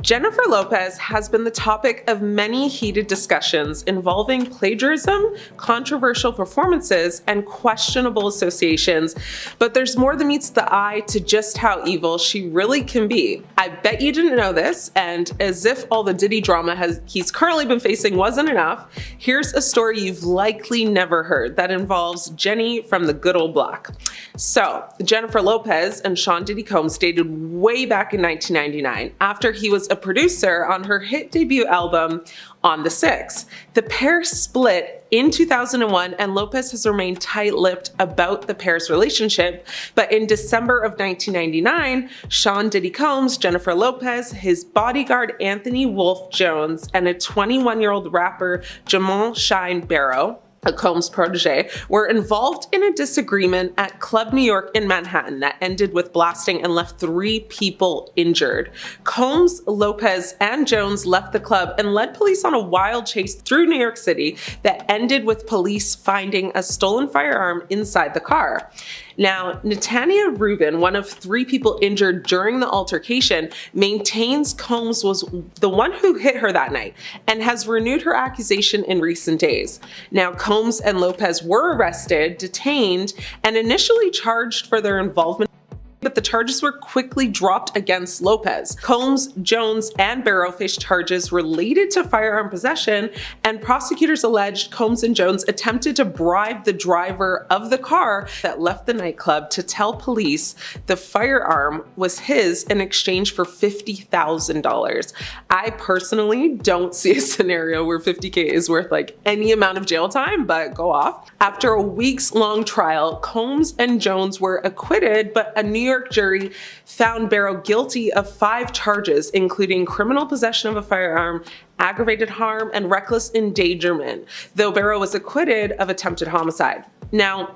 Jennifer Lopez has been the topic of many heated discussions involving plagiarism, controversial performances, and questionable associations, but there's more than meets the eye to just how evil she really can be. I bet you didn't know this, and as if all the Diddy drama he's currently been facing wasn't enough, here's a story you've likely never heard that involves Jenny from the good old block. So, Jennifer Lopez and Sean Diddy Combs dated way back in 1999 after he was a producer on her hit debut album, On the Six. The pair split in 2001 and Lopez has remained tight-lipped about the pair's relationship, but in December of 1999, Sean Diddy Combs, Jennifer Lopez, his bodyguard Anthony Wolf Jones, and a 21-year-old rapper Jamal Shine Barrow, a Combs protege, were involved in a disagreement at Club New York in Manhattan that ended with blasting and left 3 people injured. Combs, Lopez, and Jones left the club and led police on a wild chase through New York City that ended with police finding a stolen firearm inside the car. Now, Netania Rubin, one of 3 people injured during the altercation, maintains Combs was the one who hit her that night and has renewed her accusation in recent days. Now, Combs and Lopez were arrested, detained, and initially charged for their involvement, but the charges were quickly dropped against Lopez. Combs, Jones, and Barrow faced charges related to firearm possession, and prosecutors alleged Combs and Jones attempted to bribe the driver of the car that left the nightclub to tell police the firearm was his in exchange for $50,000. I personally don't see a scenario where $50K is worth like any amount of jail time, but go off. After a weeks-long trial, Combs and Jones were acquitted, but a New York jury found Barrow guilty of 5 charges, including criminal possession of a firearm, aggravated harm, and reckless endangerment, though Barrow was acquitted of attempted homicide. Now,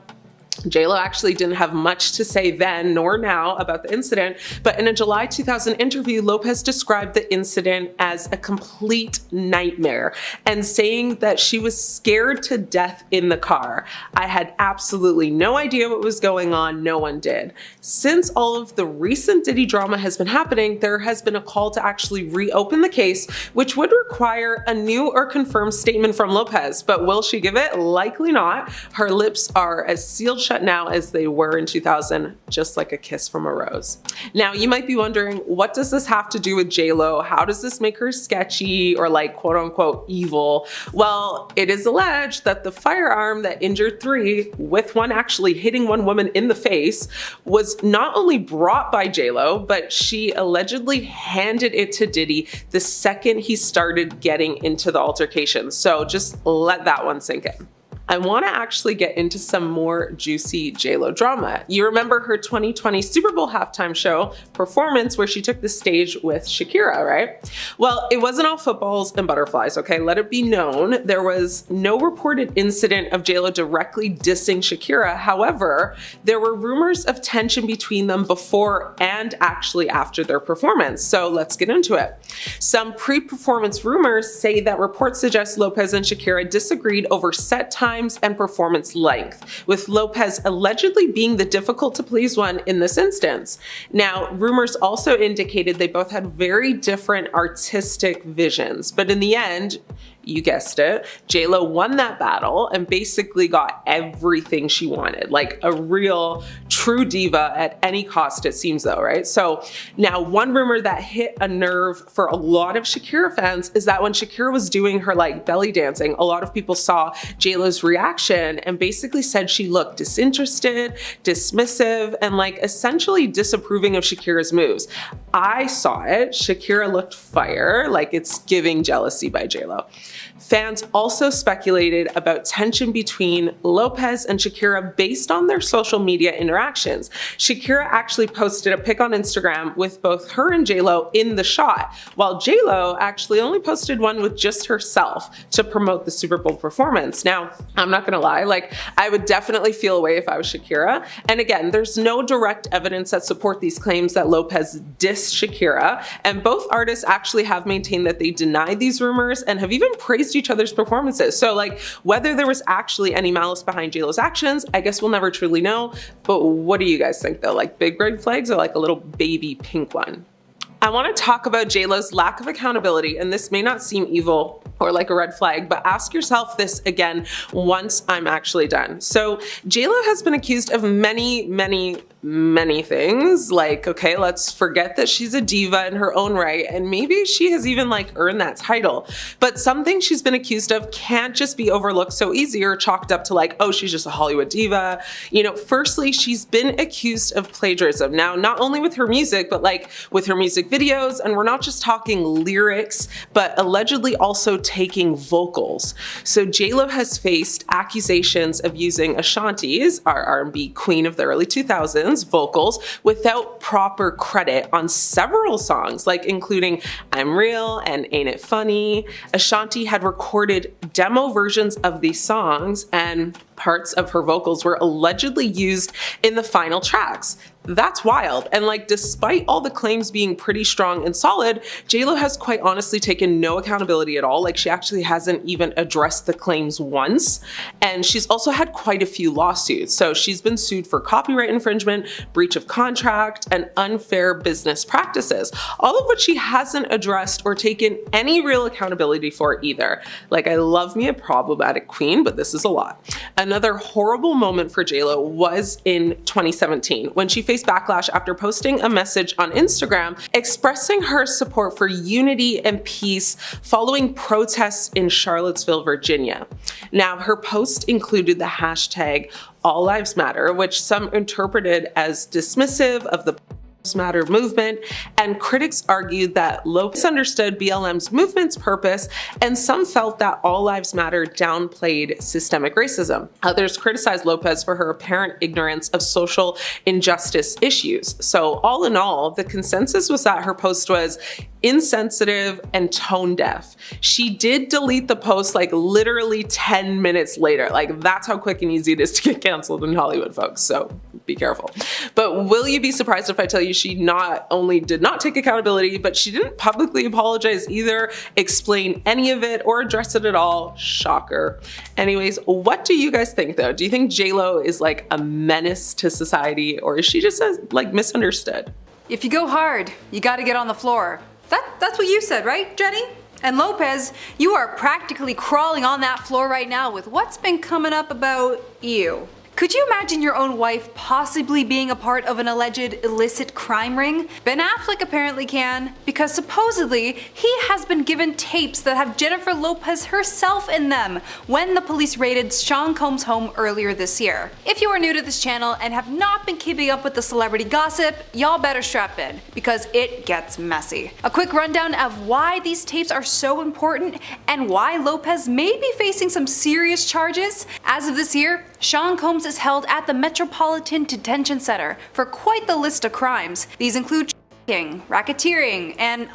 J.Lo actually didn't have much to say then nor now about the incident, but in a July 2000 interview, Lopez described the incident as a complete nightmare and saying that she was scared to death in the car. I had absolutely no idea what was going on, no one did. Since all of the recent Diddy drama has been happening, there has been a call to actually reopen the case, which would require a new or confirmed statement from Lopez, but will she give it? Likely not. Her lips are as sealed shut now as they were in 2000, just like a kiss from a rose. Now, you might be wondering, what does this have to do with J.Lo? How does this make her sketchy or like quote unquote evil? Well, it is alleged that the firearm that injured 3, with one actually hitting one woman in the face, was not only brought by J.Lo, but she allegedly handed it to Diddy the second he started getting into the altercation. So just let that one sink in. I want to actually get into some more juicy J.Lo drama. You remember her 2020 Super Bowl halftime show performance where she took the stage with Shakira, right? Well, it wasn't all footballs and butterflies, okay? Let it be known, there was no reported incident of J.Lo directly dissing Shakira. However, there were rumors of tension between them before and actually after their performance. So let's get into it. Some pre-performance rumors say that reports suggest Lopez and Shakira disagreed over set time and performance length, with Lopez allegedly being the difficult to please one in this instance. Now, rumors also indicated they both had very different artistic visions, but in the end, you guessed it, J.Lo won that battle and basically got everything she wanted, like a real true diva at any cost, it seems though, right? So now one rumor that hit a nerve for a lot of Shakira fans is that when Shakira was doing her like belly dancing, a lot of people saw J.Lo's reaction and basically said she looked disinterested, dismissive, and like essentially disapproving of Shakira's moves. I saw it. Shakira looked fire, like it's giving jealousy by J.Lo. Fans also speculated about tension between Lopez and Shakira based on their social media interactions. Shakira actually posted a pic on Instagram with both her and J.Lo in the shot, while J.Lo actually only posted one with just herself to promote the Super Bowl performance. Now, I'm not gonna lie, like I would definitely feel away if I was Shakira. And again, there's no direct evidence that support these claims that Lopez dissed Shakira, and both artists actually have maintained that they deny these rumors and have even praised each other's performances. So like whether there was actually any malice behind J.Lo's actions, I guess we'll never truly know. But what do you guys think though? Like big red flags or like a little baby pink one? I want to talk about J.Lo's lack of accountability, and this may not seem evil or like a red flag, but ask yourself this again once I'm actually done. So J.Lo has been accused of many things. Like, okay, let's forget that she's a diva in her own right, and maybe she has even like earned that title. But some things she's been accused of can't just be overlooked so easy or chalked up to like, oh, she's just a Hollywood diva. You know, firstly, she's been accused of plagiarism. Now, not only with her music, but like with her music videos, and we're not just talking lyrics, but allegedly also taking vocals. So J.Lo has faced accusations of using Ashanti's, our R&B queen of the early 2000s, vocals without proper credit on several songs, like including I'm Real and Ain't It Funny. Ashanti had recorded demo versions of these songs, and parts of her vocals were allegedly used in the final tracks. That's wild. And like, despite all the claims being pretty strong and solid, J.Lo has quite honestly taken no accountability at all. Like, she actually hasn't even addressed the claims once. And she's also had quite a few lawsuits. So she's been sued for copyright infringement, breach of contract, and unfair business practices, all of which she hasn't addressed or taken any real accountability for either. Like, I love me a problematic queen, but this is a lot. Another horrible moment for J.Lo was in 2017 when she faced backlash after posting a message on Instagram expressing her support for unity and peace following protests in Charlottesville, Virginia. Now, her post included the hashtag All Lives Matter, which some interpreted as dismissive of the Matter movement, and critics argued that Lopez understood BLM's movement's purpose, and some felt that All Lives Matter downplayed systemic racism. Others criticized Lopez for her apparent ignorance of social injustice issues. So all in all, the consensus was that her post was insensitive and tone deaf. She did delete the post like literally 10 minutes later. Like, that's how quick and easy it is to get canceled in Hollywood, folks, so be careful. But will you be surprised if I tell you she not only did not take accountability, but she didn't publicly apologize either, explain any of it, or address it at all? Shocker. Anyways, what do you guys think though? Do you think J.Lo is like a menace to society, or is she just like misunderstood? If you go hard, you gotta get on the floor. That's what you said, right, Jenny? And Lopez, you are practically crawling on that floor right now with what's been coming up about you. Could you imagine your own wife possibly being a part of an alleged illicit crime ring? Ben Affleck apparently can, because supposedly he has been given tapes that have Jennifer Lopez herself in them when the police raided Sean Combs' home earlier this year. If you are new to this channel and have not been keeping up with the celebrity gossip, y'all better strap in, because it gets messy. A quick rundown of why these tapes are so important and why Lopez may be facing some serious charges. As of this year, Sean Combs is held at the Metropolitan Detention Center for quite the list of crimes. These include racketeering, and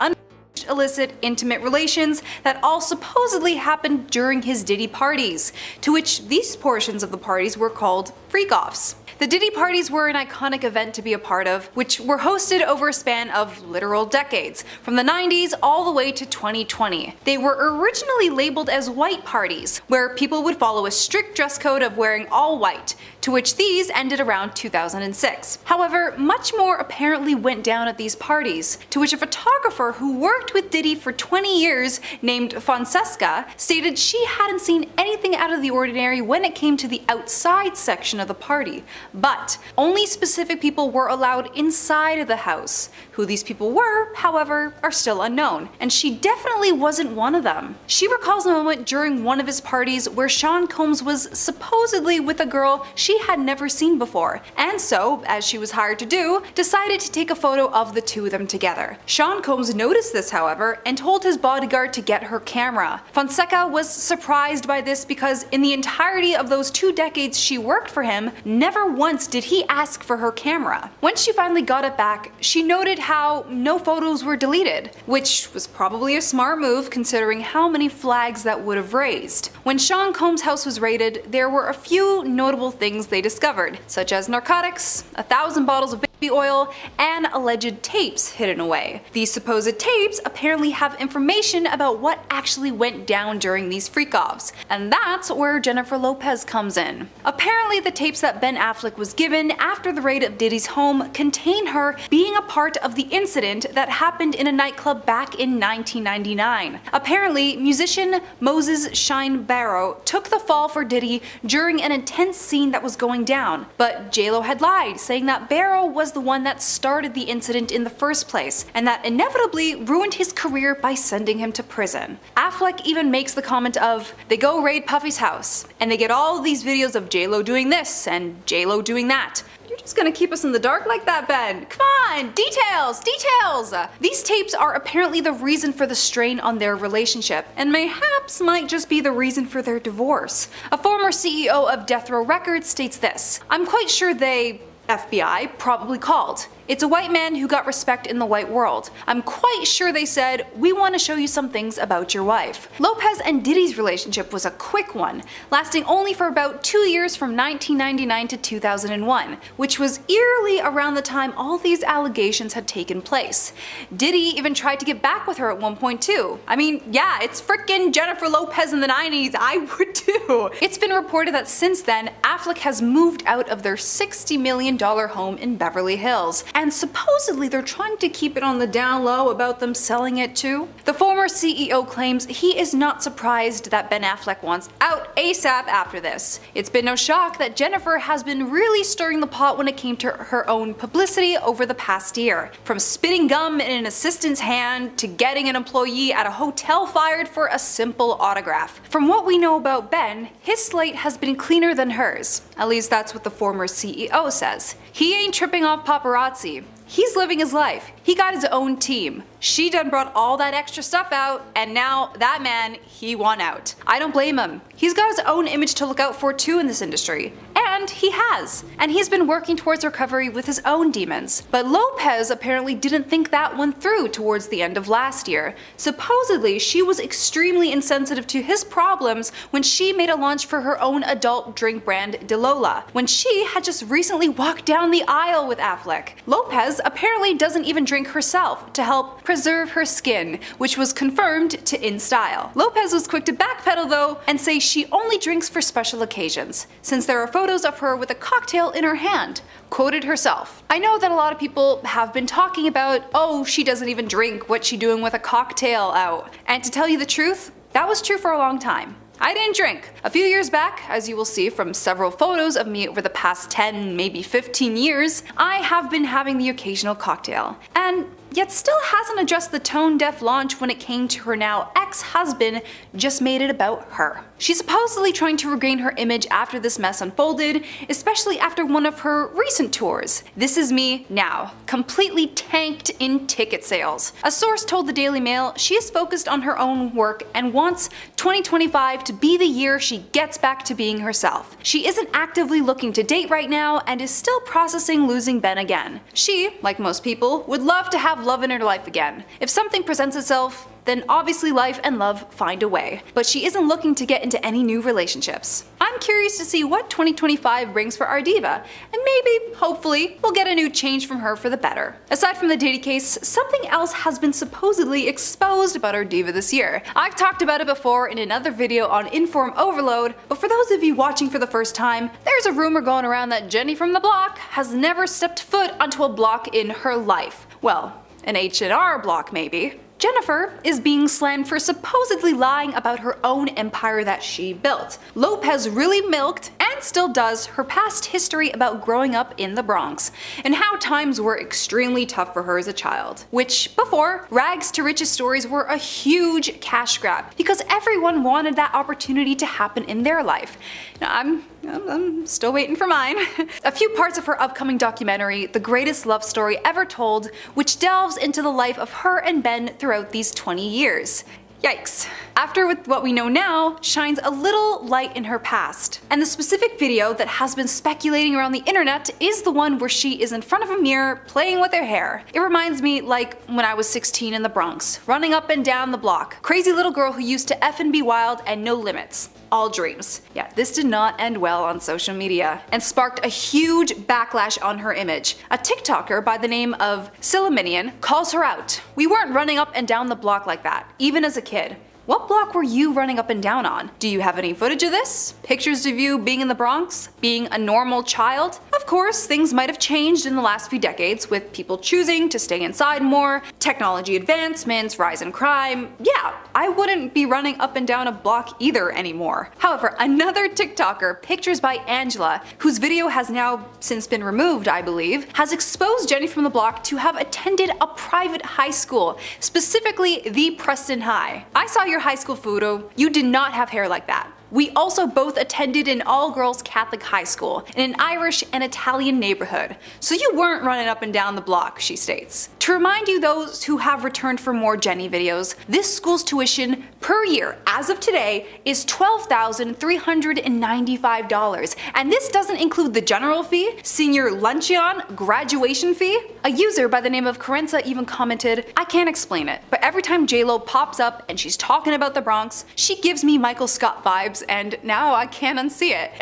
illicit intimate relations that all supposedly happened during his Diddy parties, to which these portions of the parties were called freak-offs. The Diddy parties were an iconic event to be a part of, which were hosted over a span of literal decades, from the 90s all the way to 2020. They were originally labeled as white parties, where people would follow a strict dress code of wearing all white, to which these ended around 2006. However, much more apparently went down at these parties, to which a photographer who worked with Diddy for 20 years named Fonseca stated she hadn't seen anything out of the ordinary when it came to the outside section of the party. But only specific people were allowed inside of the house. Who these people were, however, are still unknown, and she definitely wasn't one of them. She recalls a moment during one of his parties where Sean Combs was supposedly with a girl she had never seen before, and so, as she was hired to do, decided to take a photo of the two of them together. Sean Combs noticed this, however, and told his bodyguard to get her camera. Fonseca was surprised by this because in the entirety of those 2 decades she worked for him, never once did he ask for her camera. When she finally got it back, she noted how no photos were deleted, which was probably a smart move considering how many flags that would have raised. When Sean Combs' house was raided, there were a few notable things they discovered, such as narcotics, 1,000 bottles of oil, and alleged tapes hidden away. These supposed tapes apparently have information about what actually went down during these freak-offs, and that's where Jennifer Lopez comes in. Apparently, the tapes that Ben Affleck was given after the raid of Diddy's home contain her being a part of the incident that happened in a nightclub back in 1999. Apparently, musician Moses Shine Barrow took the fall for Diddy during an intense scene that was going down, but J.Lo had lied, saying that Barrow was the one that started the incident in the first place, and that inevitably ruined his career by sending him to prison. Affleck even makes the comment of, they go raid Puffy's house, and they get all these videos of J.Lo doing this and J.Lo doing that. You're just gonna keep us in the dark like that, Ben? Come on, details, details! These tapes are apparently the reason for the strain on their relationship, and mayhaps might just be the reason for their divorce. A former CEO of Death Row Records states this, I'm quite sure they, FBI, probably called. It's a white man who got respect in the white world. I'm quite sure they said, we want to show you some things about your wife. Lopez and Diddy's relationship was a quick one, lasting only for about 2 years from 1999 to 2001, which was eerily around the time all these allegations had taken place. Diddy even tried to get back with her at one point too. I mean, yeah, it's frickin' Jennifer Lopez in the 90s, I would too. It's been reported that since then, Affleck has moved out of their $60 million home in Beverly Hills, and supposedly they're trying to keep it on the down low about them selling it too. The former CEO claims he is not surprised that Ben Affleck wants out ASAP after this. It's been no shock that Jennifer has been really stirring the pot when it came to her own publicity over the past year. From spitting gum in an assistant's hand to getting an employee at a hotel fired for a simple autograph. From what we know about Ben, his slate has been cleaner than hers. At least that's what the former CEO says. He ain't tripping off paparazzi. He's living his life. He got his own team. She done brought all that extra stuff out, and now that man, he won out. I don't blame him. He's got his own image to look out for too in this industry. And he has. And he's been working towards recovery with his own demons. But Lopez apparently didn't think that one through towards the end of last year. Supposedly, she was extremely insensitive to his problems when she made a launch for her own adult drink brand DeLola, when she had just recently walked down the aisle with Affleck. Lopez apparently doesn't even drink herself to help preserve her skin, which was confirmed to in style. Lopez was quick to backpedal though and say she only drinks for special occasions, since there are photos of her with a cocktail in her hand. Quoted herself, I know that a lot of people have been talking about, oh, she doesn't even drink, what's she doing with a cocktail out? And to tell you the truth, that was true for a long time. I didn't drink. A few years back, as you will see from several photos of me over the past 10, maybe 15 years, I have been having the occasional cocktail. And yet still hasn't addressed the tone-deaf launch when it came to her now ex-husband, just made it about her. She's supposedly trying to regain her image after this mess unfolded, especially after one of her recent tours. This Is Me Now, completely tanked in ticket sales. A source told the Daily Mail she is focused on her own work and wants 2025 to be the year she gets back to being herself. She isn't actively looking to date right now and is still processing losing Ben again. She, like most people, would love to have love in her life again. If something presents itself, then obviously life and love find a way. But she isn't looking to get into any new relationships. I'm curious to see what 2025 brings for our diva, and maybe, hopefully, we'll get a new change from her for the better. Aside from the Diddy case, something else has been supposedly exposed about our diva this year. I've talked about it before in another video on Inform Overload, but for those of you watching for the first time, there's a rumor going around that Jenny from the block has never stepped foot onto a block in her life. Well, an H&R block maybe. Jennifer is being slammed for supposedly lying about her own empire that she built. Lopez really milked, and still does, her past history about growing up in the Bronx, and how times were extremely tough for her as a child. Which, before, rags to riches stories were a huge cash grab, because everyone wanted that opportunity to happen in their life. Now, I'm still waiting for mine. A few parts of her upcoming documentary, The Greatest Love Story Ever Told, which delves into the life of her and Ben throughout these 20 years. Yikes. After with what we know now, shines a little light in her past. And the specific video that has been speculating around the internet is the one where she is in front of a mirror playing with her hair. It reminds me like when I was 16 in the Bronx, running up and down the block. Crazy little girl who used to F and be wild and no limits. all dreams. Yeah, this did not end well on social media and sparked a huge backlash on her image. A TikToker by the name of Silaminian calls her out. "We weren't running up and down the block like that, even as a kid." What block were you running up and down on? Do you have any footage of this? Pictures of you being in the Bronx? Being a normal child? Of course, things might have changed in the last few decades with people choosing to stay inside more, technology advancements, rise in crime. Yeah, I wouldn't be running up and down a block either anymore. However, another TikToker, Pictures by Angela, whose video has now since been removed, I believe, has exposed Jenny from the Block to have attended a private high school, specifically the Preston High. I saw your high school photo. You did not have hair like that. We also both attended an all-girls Catholic high school in an Irish and Italian neighborhood, so you weren't running up and down the block, she states. To remind you those who have returned for more Jenny videos, this school's tuition per year, as of today, is $12,395, and this doesn't include the general fee, senior luncheon, graduation fee. A user by the name of Carenza even commented, "I can't explain it, but every time J.Lo pops up and she's talking about the Bronx, she gives me Michael Scott vibes, and now I can't unsee it."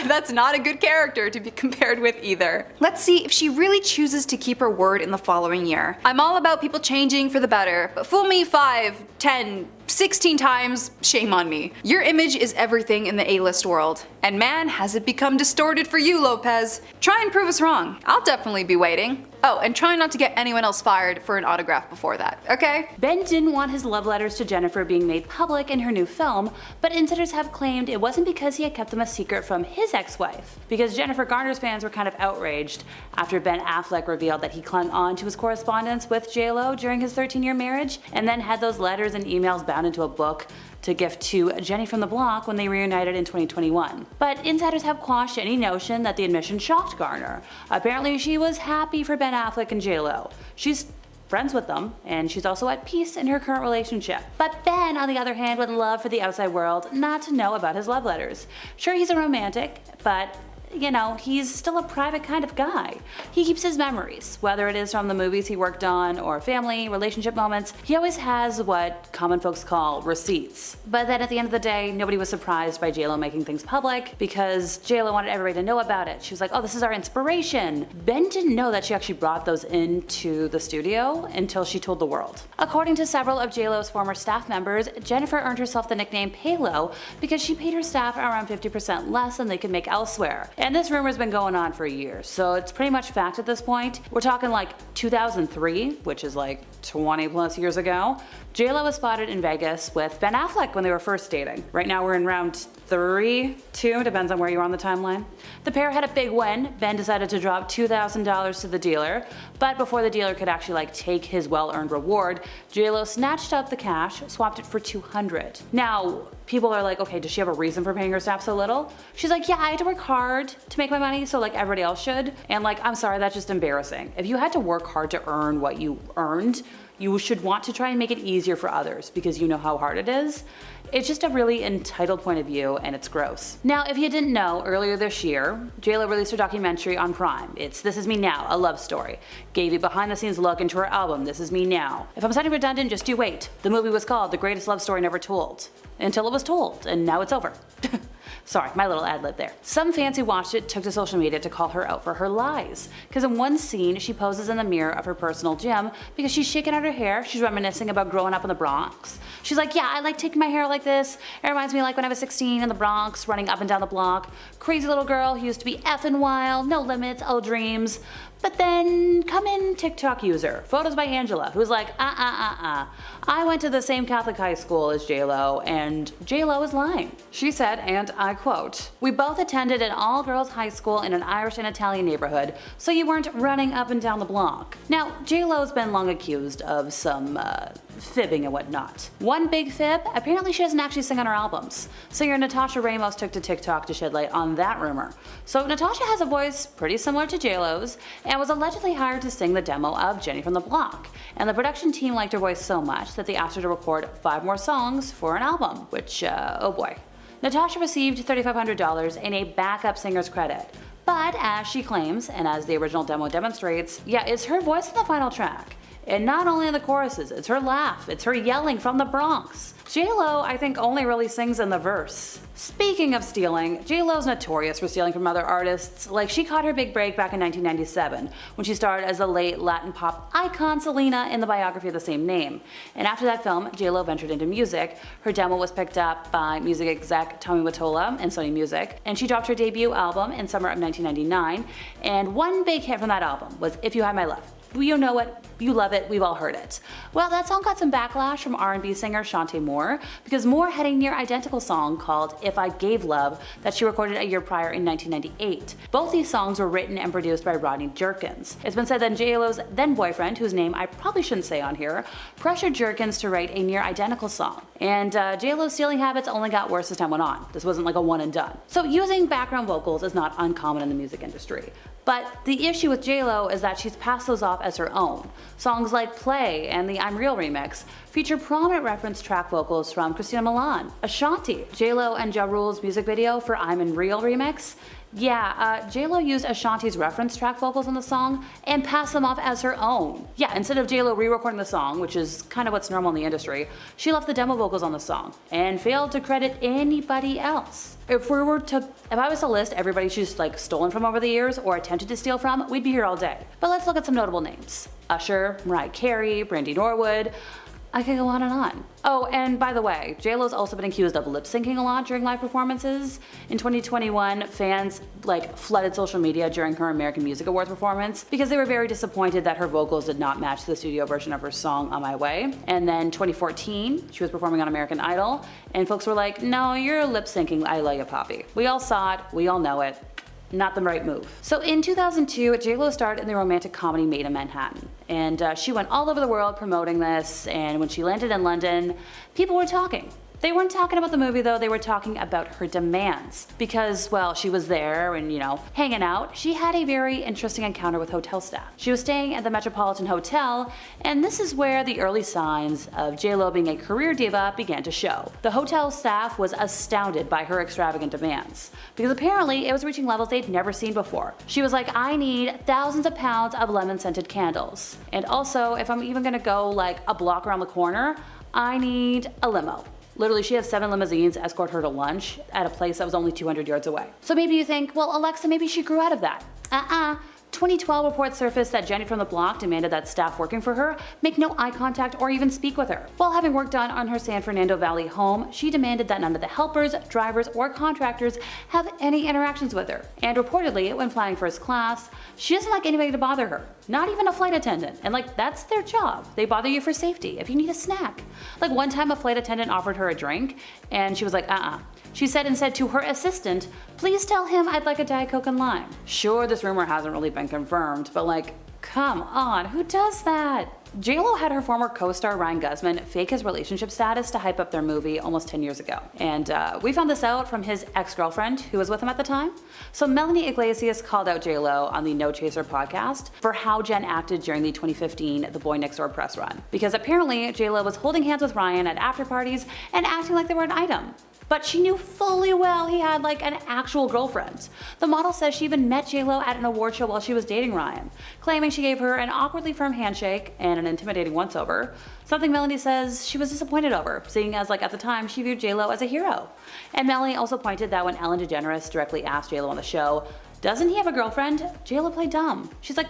That's not a good character to be compared with either. Let's see if she really chooses to keep her word in the following year. "I'm all about people changing for the better, but fool me 5, 10, 16 times, shame on me. Your image is everything in the A-list world. And man, has it become distorted for you, Lopez. Try and prove us wrong. I'll definitely be waiting. Oh, and try not to get anyone else fired for an autograph before that, okay?" Ben didn't want his love letters to Jennifer being made public in her new film, but insiders have claimed it wasn't because he had kept them a secret from his ex-wife. Because Jennifer Garner's fans were kind of outraged after Ben Affleck revealed that he clung on to his correspondence with J.Lo during his 13-year marriage, and then had those letters and emails bound into a book to gift to Jenny from the Block when they reunited in 2021. But insiders have quashed any notion that the admission shocked Garner. Apparently she was happy for Ben Affleck and J.Lo. She's friends with them, and she's also at peace in her current relationship. But Ben, on the other hand, would love for the outside world not to know about his love letters. Sure, he's a romantic, but you know, he's still a private kind of guy. He keeps his memories, whether it is from the movies he worked on or family, relationship moments. He always has what common folks call receipts. But then at the end of the day, nobody was surprised by J.Lo making things public because J.Lo wanted everybody to know about it. She was like, "Oh, this is our inspiration." Ben didn't know that she actually brought those into the studio until she told the world. According to several of J.Lo's former staff members, Jennifer earned herself the nickname Paylo because she paid her staff around 50% less than they could make elsewhere. And this rumor's been going on for years, so it's pretty much fact at this point. We're talking like 2003, which is like 20 plus years ago. J.Lo was spotted in Vegas with Ben Affleck when they were first dating. Right now we're in round 3, 2, depends on where you are on the timeline. The pair had a big win. Ben decided to drop $2,000 to the dealer, but before the dealer could actually take his well-earned reward, J.Lo snatched up the cash, swapped it for $200. Now, people are like, okay, does she have a reason for paying her staff so little? She's like, yeah, I had to work hard to make my money, so like everybody else should. And like, I'm sorry, that's just embarrassing. If you had to work hard to earn what you earned, you should want to try and make it easier for others because you know how hard it is. It's just a really entitled point of view, and it's gross. Now, if you didn't know, earlier this year, J.Lo released her documentary on Prime. It's This Is Me Now, a love story. Gave you behind-the-scenes look into her album, This Is Me Now. If I'm sounding redundant, just you wait. The movie was called The Greatest Love Story Never Told. Until it was told, and now it's over. Sorry, my little ad lib there. Some fans who watched it took to social media to call her out for her lies. Because in one scene, she poses in the mirror of her personal gym because she's shaking out her hair. She's reminiscing about growing up in the Bronx. She's like, yeah, I like taking my hair like this. It reminds me like when I was 16 in the Bronx, running up and down the block. Crazy little girl who used to be effing wild, no limits, all dreams. But then come in TikTok user, photos by Angela, who's like, I went to the same Catholic high school as J.Lo, and J.Lo is lying. She said, and I quote, "We both attended an all-girls high school in an Irish and Italian neighborhood, so you weren't running up and down the block." Now, J.Lo's been long accused of some fibbing and whatnot. One big fib, apparently she doesn't actually sing on her albums. Singer Natasha Ramos took to TikTok to shed light on that rumor. So Natasha has a voice pretty similar to J.Lo's and was allegedly hired to sing the demo of Jenny from the Block. And the production team liked her voice so much that they asked her to record 5 more songs for an album, which, oh boy. Natasha received $3,500 in a backup singer's credit. But as she claims, and as the original demo demonstrates, yeah, it's her voice in the final track. And not only in the choruses, it's her laugh, it's her yelling from the Bronx. J.Lo, I think, only really sings in the verse. Speaking of stealing, J.Lo's notorious for stealing from other artists. Like, she caught her big break back in 1997 when she starred as the late Latin pop icon Selena in the biography of the same name. And after that film, J.Lo ventured into music. Her demo was picked up by music exec Tommy Mottola and Sony Music, and she dropped her debut album in summer of 1999. And one big hit from that album was If You Had My Love. You know it, you love it, we've all heard it. Well, that song got some backlash from R&B singer Shantae Moore because Moore had a near identical song called If I Gave Love that she recorded a year prior in 1998. Both these songs were written and produced by Rodney Jerkins. It's been said that J.Lo's then boyfriend, whose name I probably shouldn't say on here, pressured Jerkins to write a near identical song. And J.Lo's stealing habits only got worse as time went on. This wasn't like a one and done. So using background vocals is not uncommon in the music industry. But the issue with J.Lo is that she's passed those off as her own. Songs like Play and the I'm Real remix feature prominent reference track vocals from Christina Milian, Ashanti. J.Lo and Ja Rule's music video for I'm in Real remix, J.Lo used Ashanti's reference track vocals in the song and passed them off as her own. Yeah, instead of J.Lo re-recording the song, which is kind of what's normal in the industry, she left the demo vocals on the song and failed to credit anybody else. If I was to list everybody she's like stolen from over the years or attempted to steal from, we'd be here all day. But let's look at some notable names. Usher, Mariah Carey, Brandy Norwood. I could go on and on. Oh, and by the way, J.Lo's also been accused of lip syncing a lot during live performances. In 2021, fans flooded social media during her American Music Awards performance because they were very disappointed that her vocals did not match the studio version of her song On My Way. And then 2014, she was performing on American Idol, and folks were like, no, you're lip syncing I Love You Poppy. We all saw it, we all know it. Not the right move. So in 2002, J.Lo starred in the romantic comedy Made in Manhattan. And she went all over the world promoting this, and when she landed in London, people were talking. They weren't talking about the movie though, they were talking about her demands. Because, well, she was there and, hanging out, she had a very interesting encounter with hotel staff. She was staying at the Metropolitan Hotel, and this is where the early signs of J.Lo being a career diva began to show. The hotel staff was astounded by her extravagant demands, because apparently it was reaching levels they'd never seen before. She was like, I need thousands of pounds of lemon-scented candles. And also, if I'm even gonna go like a block around the corner, I need a limo. Literally, she had 7 limousines escort her to lunch at a place that was only 200 yards away. So maybe you think, well, Alexa, maybe she grew out of that. 2012 reports surfaced that Jenny from the block demanded that staff working for her make no eye contact or even speak with her. While having work done on her San Fernando Valley home, she demanded that none of the helpers, drivers, or contractors have any interactions with her. And reportedly, when flying first class, she doesn't like anybody to bother her. Not even a flight attendant. And that's their job. They bother you for safety, if you need a snack. One time a flight attendant offered her a drink, and she was like, She said instead to her assistant, please tell him I'd like a Diet Coke and lime. Sure, this rumor hasn't really been confirmed, but come on, who does that? J.Lo had her former co-star Ryan Guzman fake his relationship status to hype up their movie almost 10 years ago. And we found this out from his ex-girlfriend who was with him at the time. So Melanie Iglesias called out J.Lo on the No Chaser podcast for how Jen acted during the 2015 The Boy Next Door press run. Because apparently J.Lo was holding hands with Ryan at after parties and acting like they were an item. But she knew fully well he had an actual girlfriend. The model says she even met J.Lo at an award show while she was dating Ryan, claiming she gave her an awkwardly firm handshake and an intimidating once-over, something Melanie says she was disappointed over, seeing as at the time she viewed J.Lo as a hero. And Melanie also pointed that when Ellen DeGeneres directly asked J.Lo on the show, doesn't he have a girlfriend? J.Lo played dumb. She's like,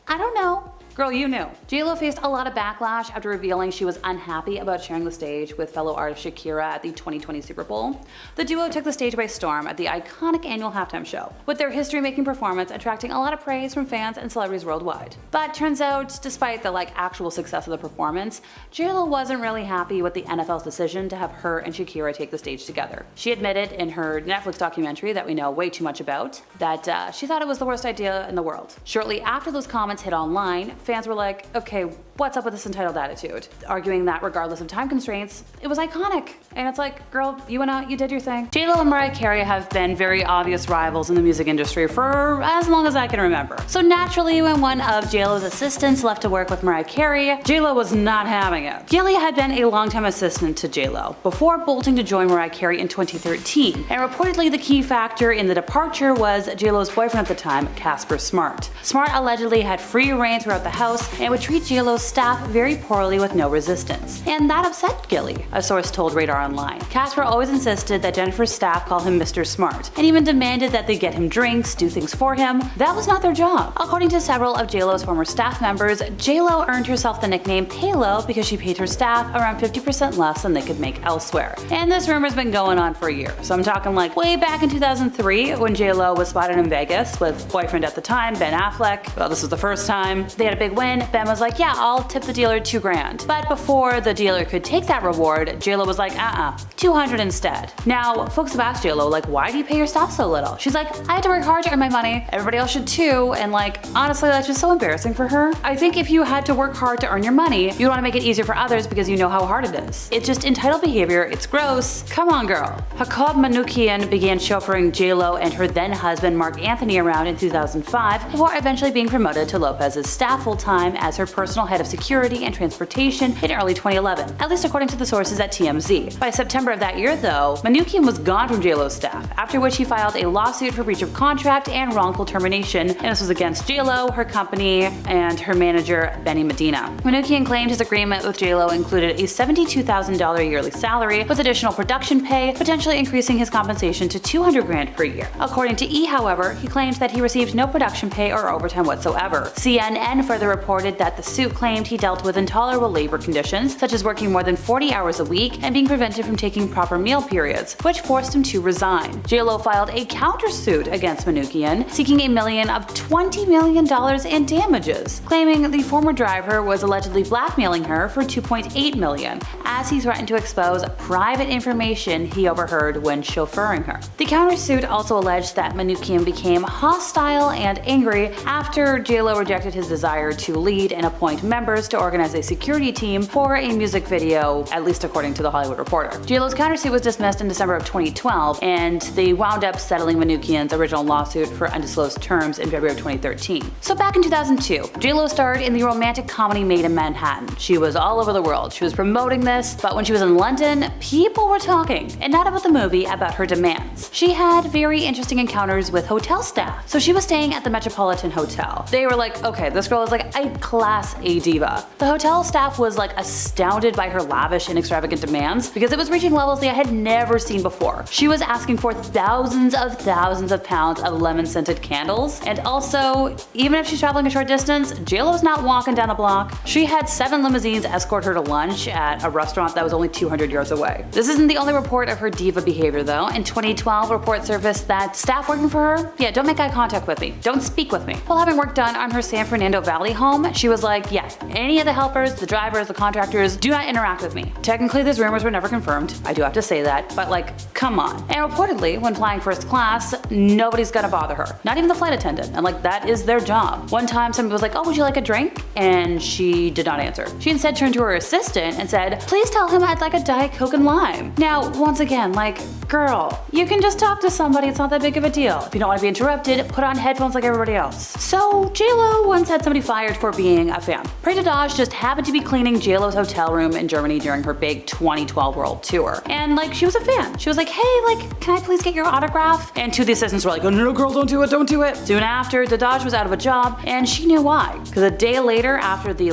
I don't know. Girl, you knew. J.Lo faced a lot of backlash after revealing she was unhappy about sharing the stage with fellow artist Shakira at the 2020 Super Bowl. The duo took the stage by storm at the iconic annual halftime show, with their history-making performance attracting a lot of praise from fans and celebrities worldwide. But turns out, despite the actual success of the performance, J.Lo wasn't really happy with the NFL's decision to have her and Shakira take the stage together. She admitted in her Netflix documentary that we know way too much about, that she thought it was the worst idea in the world. Shortly after those comments hit online, fans were like, okay, what's up with this entitled attitude? Arguing that regardless of time constraints, it was iconic. And it's like, girl, you went out, you did your thing. J.Lo and Mariah Carey have been very obvious rivals in the music industry for as long as I can remember. So naturally, when one of J.Lo's assistants left to work with Mariah Carey, J.Lo was not having it. Kelly had been a longtime assistant to J.Lo before bolting to join Mariah Carey in 2013. And reportedly, the key factor in the departure was J.Lo's boyfriend at the time, Casper Smart. Smart allegedly had free reign throughout the house and would treat J.Lo's staff very poorly with no resistance. And that upset Gilly, a source told Radar Online. Casper always insisted that Jennifer's staff call him Mr. Smart, and even demanded that they get him drinks, do things for him. That was not their job. According to several of J.Lo's former staff members, J.Lo earned herself the nickname Paylo because she paid her staff around 50% less than they could make elsewhere. And this rumor's been going on for a year, so I'm talking like way back in 2003 when J.Lo was spotted in Vegas with boyfriend at the time, Ben Affleck. Well, this was the first time. They had a big win. Ben was like, yeah, I'll tip the dealer $2,000. But before the dealer could take that reward, J.Lo was like, $200 instead. Now, folks have asked J.Lo, like, why do you pay your staff so little? She's like, I had to work hard to earn my money. Everybody else should too. And like, honestly, that's just so embarrassing for her. I think if you had to work hard to earn your money, you'd want to make it easier for others because you know how hard it is. It's just entitled behavior. It's gross. Come on, girl. Jacob Manoukian began chauffeuring J.Lo and her then husband Mark Anthony around in 2005 before eventually being promoted to Lopez's staff full-time as her personal head of security and transportation in early 2011, at least according to the sources at TMZ. By September of that year, though, Manoukian was gone from J.Lo's staff, after which he filed a lawsuit for breach of contract and wrongful termination, and this was against J.Lo, her company, and her manager, Benny Medina. Manoukian claimed his agreement with J.Lo included a $72,000 yearly salary with additional production pay, potentially increasing his compensation to $200,000 per year. According to E, however, he claimed that he received no production pay or overtime whatsoever. CNN further reported that the suit claimed he dealt with intolerable labor conditions, such as working more than 40 hours a week and being prevented from taking proper meal periods, which forced him to resign. J.Lo filed a countersuit against Manoukian, seeking $20 million in damages, claiming the former driver was allegedly blackmailing her for $2.8 million, as he threatened to expose private information he overheard when chauffeuring her. The countersuit also alleged that Manoukian became hostile and angry after J.Lo rejected his desire to lead and appoint members to organize a security team for a music video, at least according to The Hollywood Reporter. J.Lo's countersuit was dismissed in December of 2012, and they wound up settling Manoukian's original lawsuit for undisclosed terms in February of 2013. So back in 2002, J.Lo starred in the romantic comedy Made in Manhattan. She was all over the world. She was promoting this, but when she was in London, people were talking, and not about the movie, about her demands. She had very interesting encounters with hotel staff. So she was staying at the Metropolitan Hotel. They were like, okay, this girl is like a class A diva. The hotel staff was like astounded by her lavish and extravagant demands because it was reaching levels they had never seen before. She was asking for thousands of pounds of lemon-scented candles, and also, even if she's traveling a short distance, J.Lo's not walking down the block. She had 7 limousines escort her to lunch at a restaurant that was only 200 yards away. This isn't the only report of her diva behavior though. In 2012, reports surfaced that staff working for her, don't make eye contact with me, don't speak with me. While having work done on her San Fernando Valley home, she was like, yeah, any of the helpers, the drivers, the contractors, do not interact with me. Technically, these rumors were never confirmed, I do have to say that, but like, come on. And reportedly, when flying first class, nobody's gonna bother her, not even the flight attendant, and like, that is their job. One time, somebody was like, oh, would you like a drink? And she did not answer. She instead turned to her assistant and said, please tell him I'd like a Diet Coke and lime. Now, once again, like, girl, you can just talk to somebody, it's not that big of a deal. If you don't want to be interrupted, put on headphones like everybody else. So, J.Lo once had somebody fired for being a fan. Preeta Daj just happened to be cleaning J.Lo's hotel room in Germany during her big 2012 world tour. And like, she was a fan. She was like, hey, like, can I please get your autograph? And 2 of the assistants were like, oh no, girl, don't do it, don't do it. Soon after, Daj was out of a job, and she knew why. Because a day later, after the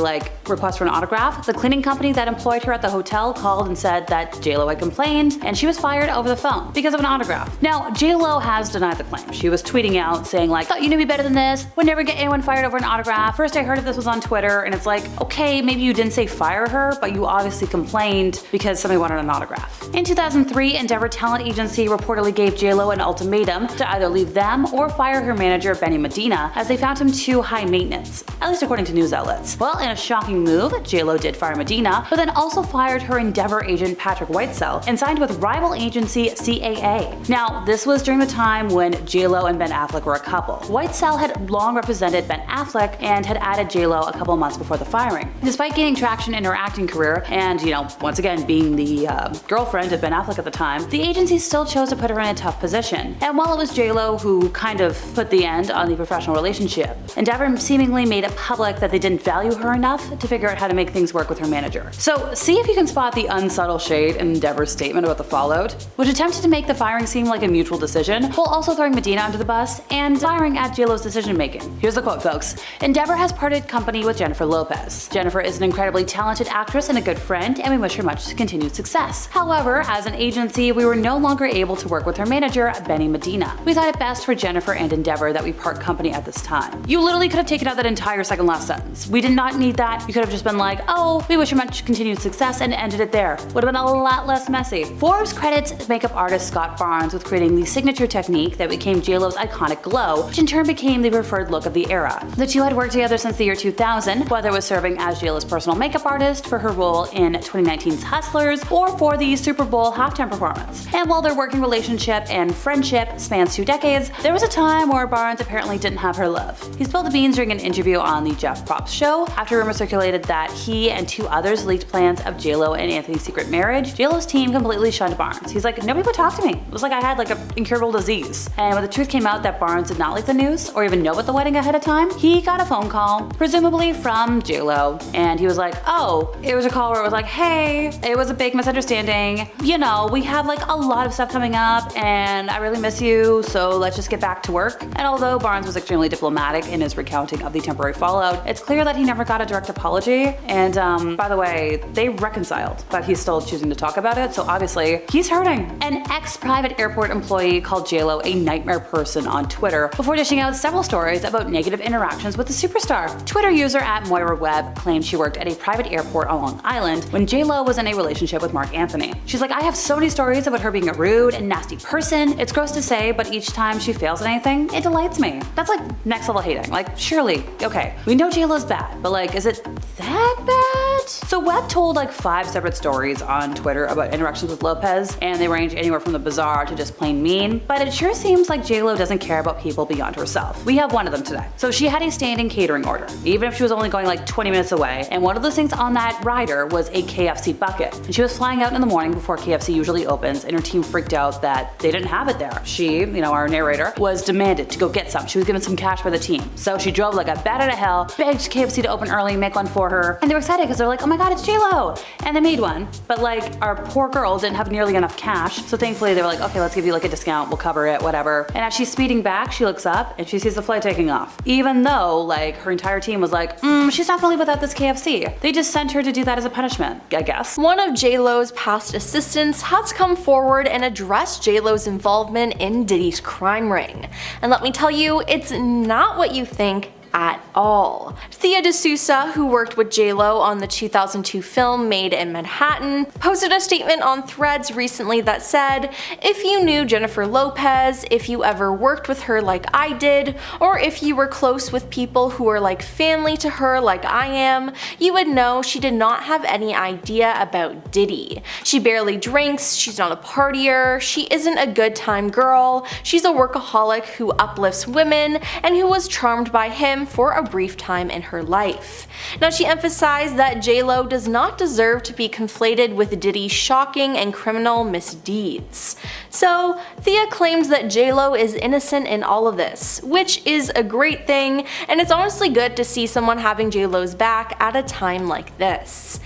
request for an autograph, the cleaning company that employed her at the hotel called and said that J.Lo had complained, and she was fired over the phone because of an autograph. Now, J.Lo has denied the claim. She was tweeting out saying like, thought you knew me better than this, would never get anyone fired over an autograph. First I heard of this was on Twitter, and it's like, okay, maybe you didn't say fire her, but you obviously complained because somebody wanted an autograph. In 2003, Endeavor Talent Agency reportedly gave J.Lo an ultimatum to either leave them or fire her manager Benny Medina, as they found him too high maintenance, at least according to news outlets. Well, in a shocking move, J.Lo did fire Medina, but then also fired her Endeavor agent Patrick Whitesell and signed with rival agency CAA. Now, this was during the time when J.Lo and Ben Affleck were a couple. Whitesell had long represented Ben Affleck and had added J.Lo a couple months before the firing. Despite gaining traction in her acting career and, once again being the girlfriend of Ben Affleck at the time, the agency still chose to put her in a tough position. And while it was J.Lo who kind of put the end on the professional relationship, Endeavor seemingly made it public that they didn't value her enough to figure out how to make things work with her manager. So see if you can spot the unsubtle shade in Endeavor's statement about the fallout, which attempted to make the firing seem like a mutual decision, while also throwing Medina under the bus and firing at J.Lo's decision making. Here's the quote, folks. Endeavor has parted company with Jennifer Lopez. Jennifer is an incredibly talented actress and a good friend, and we wish her much continued success. However, as an agency, we were no longer able to work with her manager, Benny Medina. We thought it best for Jennifer and Endeavor that we part company at this time. You literally could have taken out that entire second last sentence. We did not need that. You could have just been like, oh, we wish her much continued success, and ended it there. Would have been a lot less messy. Forbes credits makeup artist Scott Barnes with creating the signature technique that became J.Lo's iconic glow, which in turn became the preferred look of the era. The two had worked together since the year 2000, whether it was serving as J.Lo's personal makeup artist for her role in 2019's Hustlers or for the Super Bowl halftime performance. And while their working relationship and friendship spans 2 decades, there was a time where Barnes apparently didn't have her love. He spilled the beans during an interview on the Jeff Probst show after rumors circulated that he and 2 others leaked plans of J.Lo and Anthony's secret marriage. J.Lo's team completely shunned Barnes. He's like, nobody would talk to me. It was like I had like an incurable disease. And when the truth came out that Barnes did not leak the news or even know about the wedding ahead of time, he got a phone call, presumably from J.Lo, and he was like, oh, it was a call where it was like, hey, it was a big misunderstanding. You know, we have like a lot of stuff coming up and I really miss you, so let's just get back to work. And although Barnes was extremely diplomatic in his recounting of the temporary fallout, it's clear that he never got a direct apology. And by the way, they reconciled, but he's still choosing to talk about it, so obviously he's hurting. An ex-private airport employee called J.Lo a nightmare person on Twitter before dishing out several stories about negative interactions with the superstar. Twitter user @MoiraWebb claimed she worked at a private airport on Long Island when J.Lo was in a relationship with Mark Anthony. She's like, I have so many stories about her being a rude and nasty person. It's gross to say, but each time she fails at anything, it delights me. That's like next level hating. Like, surely, okay, we know J.Lo's bad, but like, is it that bad? So Webb told like 5 separate stories on Twitter about interactions with Lopez, and they range anywhere from the bizarre to just plain mean, but it sure seems like J.Lo doesn't care about people beyond herself. We have one of them today. So she had a standing catering order, even if she was only going like 20 minutes away, and one of those things on that rider was a KFC bucket. And she was flying out in the morning before KFC usually opens, and her team freaked out that they didn't have it there. She, you know, our narrator, was demanded to go get some. She was given some cash by the team. So she drove like a bat out of hell, begged KFC to open early, make one for her, and they were excited because they're like, oh my god, it's J.Lo! And they made one, but like our poor girl didn't have nearly enough cash, so thankfully they were like, okay, let's give you like a discount, we'll cover it, whatever. And as she's speeding back, she looks up and she sees the flight taking off. Even though like her entire team was like, she's not gonna leave without this KFC. They just sent her to do that as a punishment, I guess. One of J.Lo's past assistants has come forward and addressed J.Lo's involvement in Diddy's crime ring. And let me tell you, it's not what you think at all. Thea D'Souza, who worked with J.Lo on the 2002 film Made in Manhattan, posted a statement on Threads recently that said, if you knew Jennifer Lopez, if you ever worked with her like I did, or if you were close with people who are like family to her like I am, you would know she did not have any idea about Diddy. She barely drinks, she's not a partier, she isn't a good time girl, she's a workaholic who uplifts women and who was charmed by him for a brief time in her life. Now she emphasized that J.Lo does not deserve to be conflated with Diddy's shocking and criminal misdeeds. So Thea claims that J.Lo is innocent in all of this, which is a great thing, and it's honestly good to see someone having J.Lo's back at a time like this.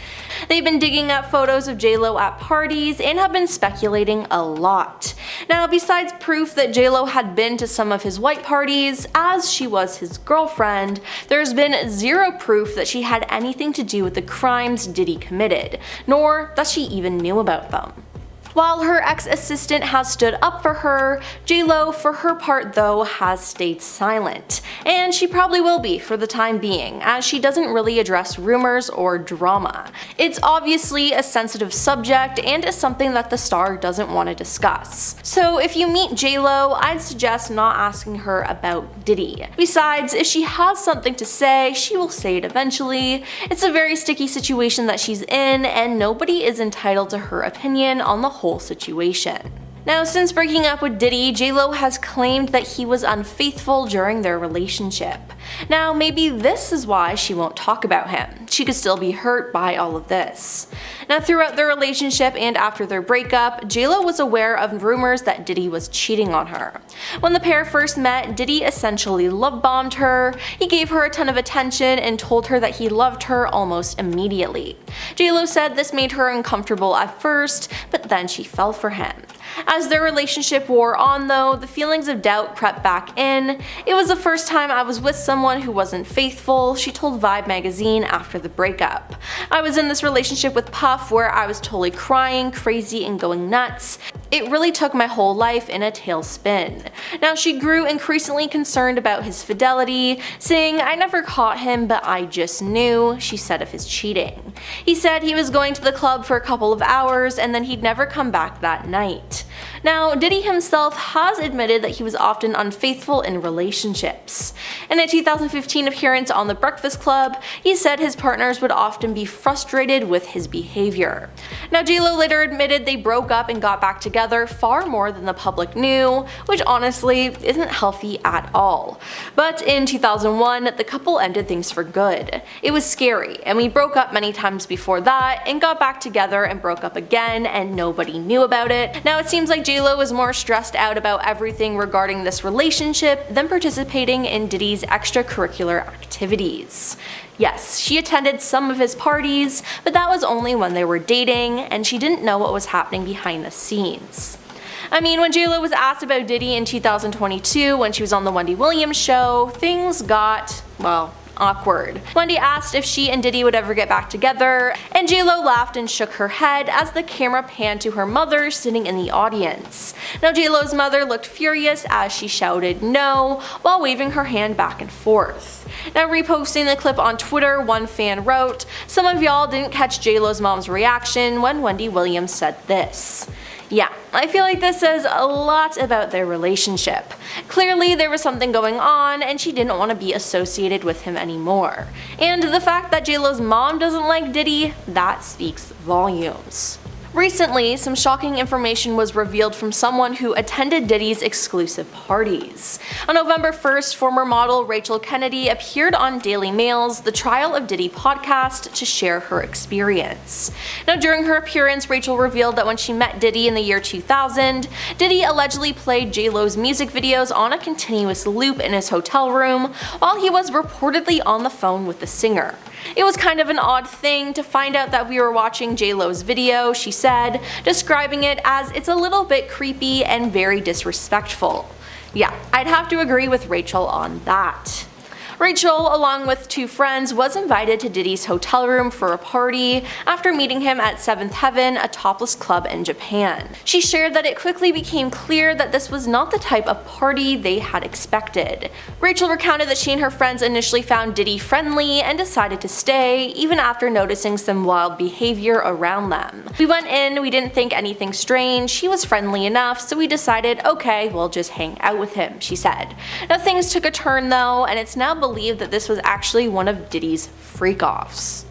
They've been digging up photos of J.Lo at parties and have been speculating a lot. Now, besides proof that J.Lo had been to some of his white parties, as she was his girlfriend, there's been zero proof that she had anything to do with the crimes Diddy committed, nor that she even knew about them. While her ex-assistant has stood up for her, J.Lo, for her part though, has stayed silent. And she probably will be for the time being, as she doesn't really address rumors or drama. It's obviously a sensitive subject and is something that the star doesn't want to discuss. So if you meet J.Lo, I'd suggest not asking her about Diddy. Besides, if she has something to say, she will say it eventually. It's a very sticky situation that she's in, and nobody is entitled to her opinion on the whole situation. Now, since breaking up with Diddy, J.Lo has claimed that he was unfaithful during their relationship. Now, maybe this is why she won't talk about him. She could still be hurt by all of this. Now, throughout their relationship and after their breakup, J.Lo was aware of rumors that Diddy was cheating on her. When the pair first met, Diddy essentially love-bombed her. He gave her a ton of attention and told her that he loved her almost immediately. J.Lo said this made her uncomfortable at first, but then she fell for him. As their relationship wore on though, the feelings of doubt crept back in. It was the first time I was with someone who wasn't faithful, she told Vibe magazine after the breakup. I was in this relationship with Puff where I was totally crying, crazy, and going nuts. It really took my whole life in a tailspin. Now she grew increasingly concerned about his fidelity, saying, "I never caught him, but I just knew," she said of his cheating. He said he was going to the club for a couple of hours and then he'd never come back that night. Now, Diddy himself has admitted that he was often unfaithful in relationships. In a 2015 appearance on The Breakfast Club, he said his partners would often be frustrated with his behavior. Now, J.Lo later admitted they broke up and got back together far more than the public knew, which honestly isn't healthy at all. But in 2001, the couple ended things for good. It was scary, and we broke up many times before that and got back together and broke up again, and nobody knew about it. Now, it seems like J.Lo is more stressed out about everything regarding this relationship than participating in Diddy's extracurricular activities. Yes, she attended some of his parties, but that was only when they were dating, and she didn't know what was happening behind the scenes. I mean, when J.Lo was asked about Diddy in 2022 when she was on the Wendy Williams show, things got, well, awkward. Wendy asked if she and Diddy would ever get back together, and J.Lo laughed and shook her head as the camera panned to her mother sitting in the audience. Now, J.Lo's mother looked furious as she shouted no while waving her hand back and forth. Now, reposting the clip on Twitter, one fan wrote, "Some of y'all didn't catch J.Lo's mom's reaction when Wendy Williams said this." Yeah, I feel like this says a lot about their relationship. Clearly there was something going on and she didn't want to be associated with him anymore. And the fact that J.Lo's mom doesn't like Diddy, that speaks volumes. Recently, some shocking information was revealed from someone who attended Diddy's exclusive parties. On November 1st, former model Rachel Kennedy appeared on Daily Mail's The Trial of Diddy podcast to share her experience. Now, during her appearance, Rachel revealed that when she met Diddy in the year 2000, Diddy allegedly played J.Lo's music videos on a continuous loop in his hotel room while he was reportedly on the phone with the singer. It was kind of an odd thing to find out that we were watching J.Lo's video, she said, describing it as it's a little bit creepy and very disrespectful. Yeah, I'd have to agree with Rachel on that. Rachel, along with two friends, was invited to Diddy's hotel room for a party after meeting him at Seventh Heaven, a topless club in Japan. She shared that it quickly became clear that this was not the type of party they had expected. Rachel recounted that she and her friends initially found Diddy friendly and decided to stay, even after noticing some wild behavior around them. "We went in, we didn't think anything strange, he was friendly enough, so we decided, okay, we'll just hang out with him," she said. Now, things took a turn though, and it's now believed that this was actually one of Diddy's freak-offs.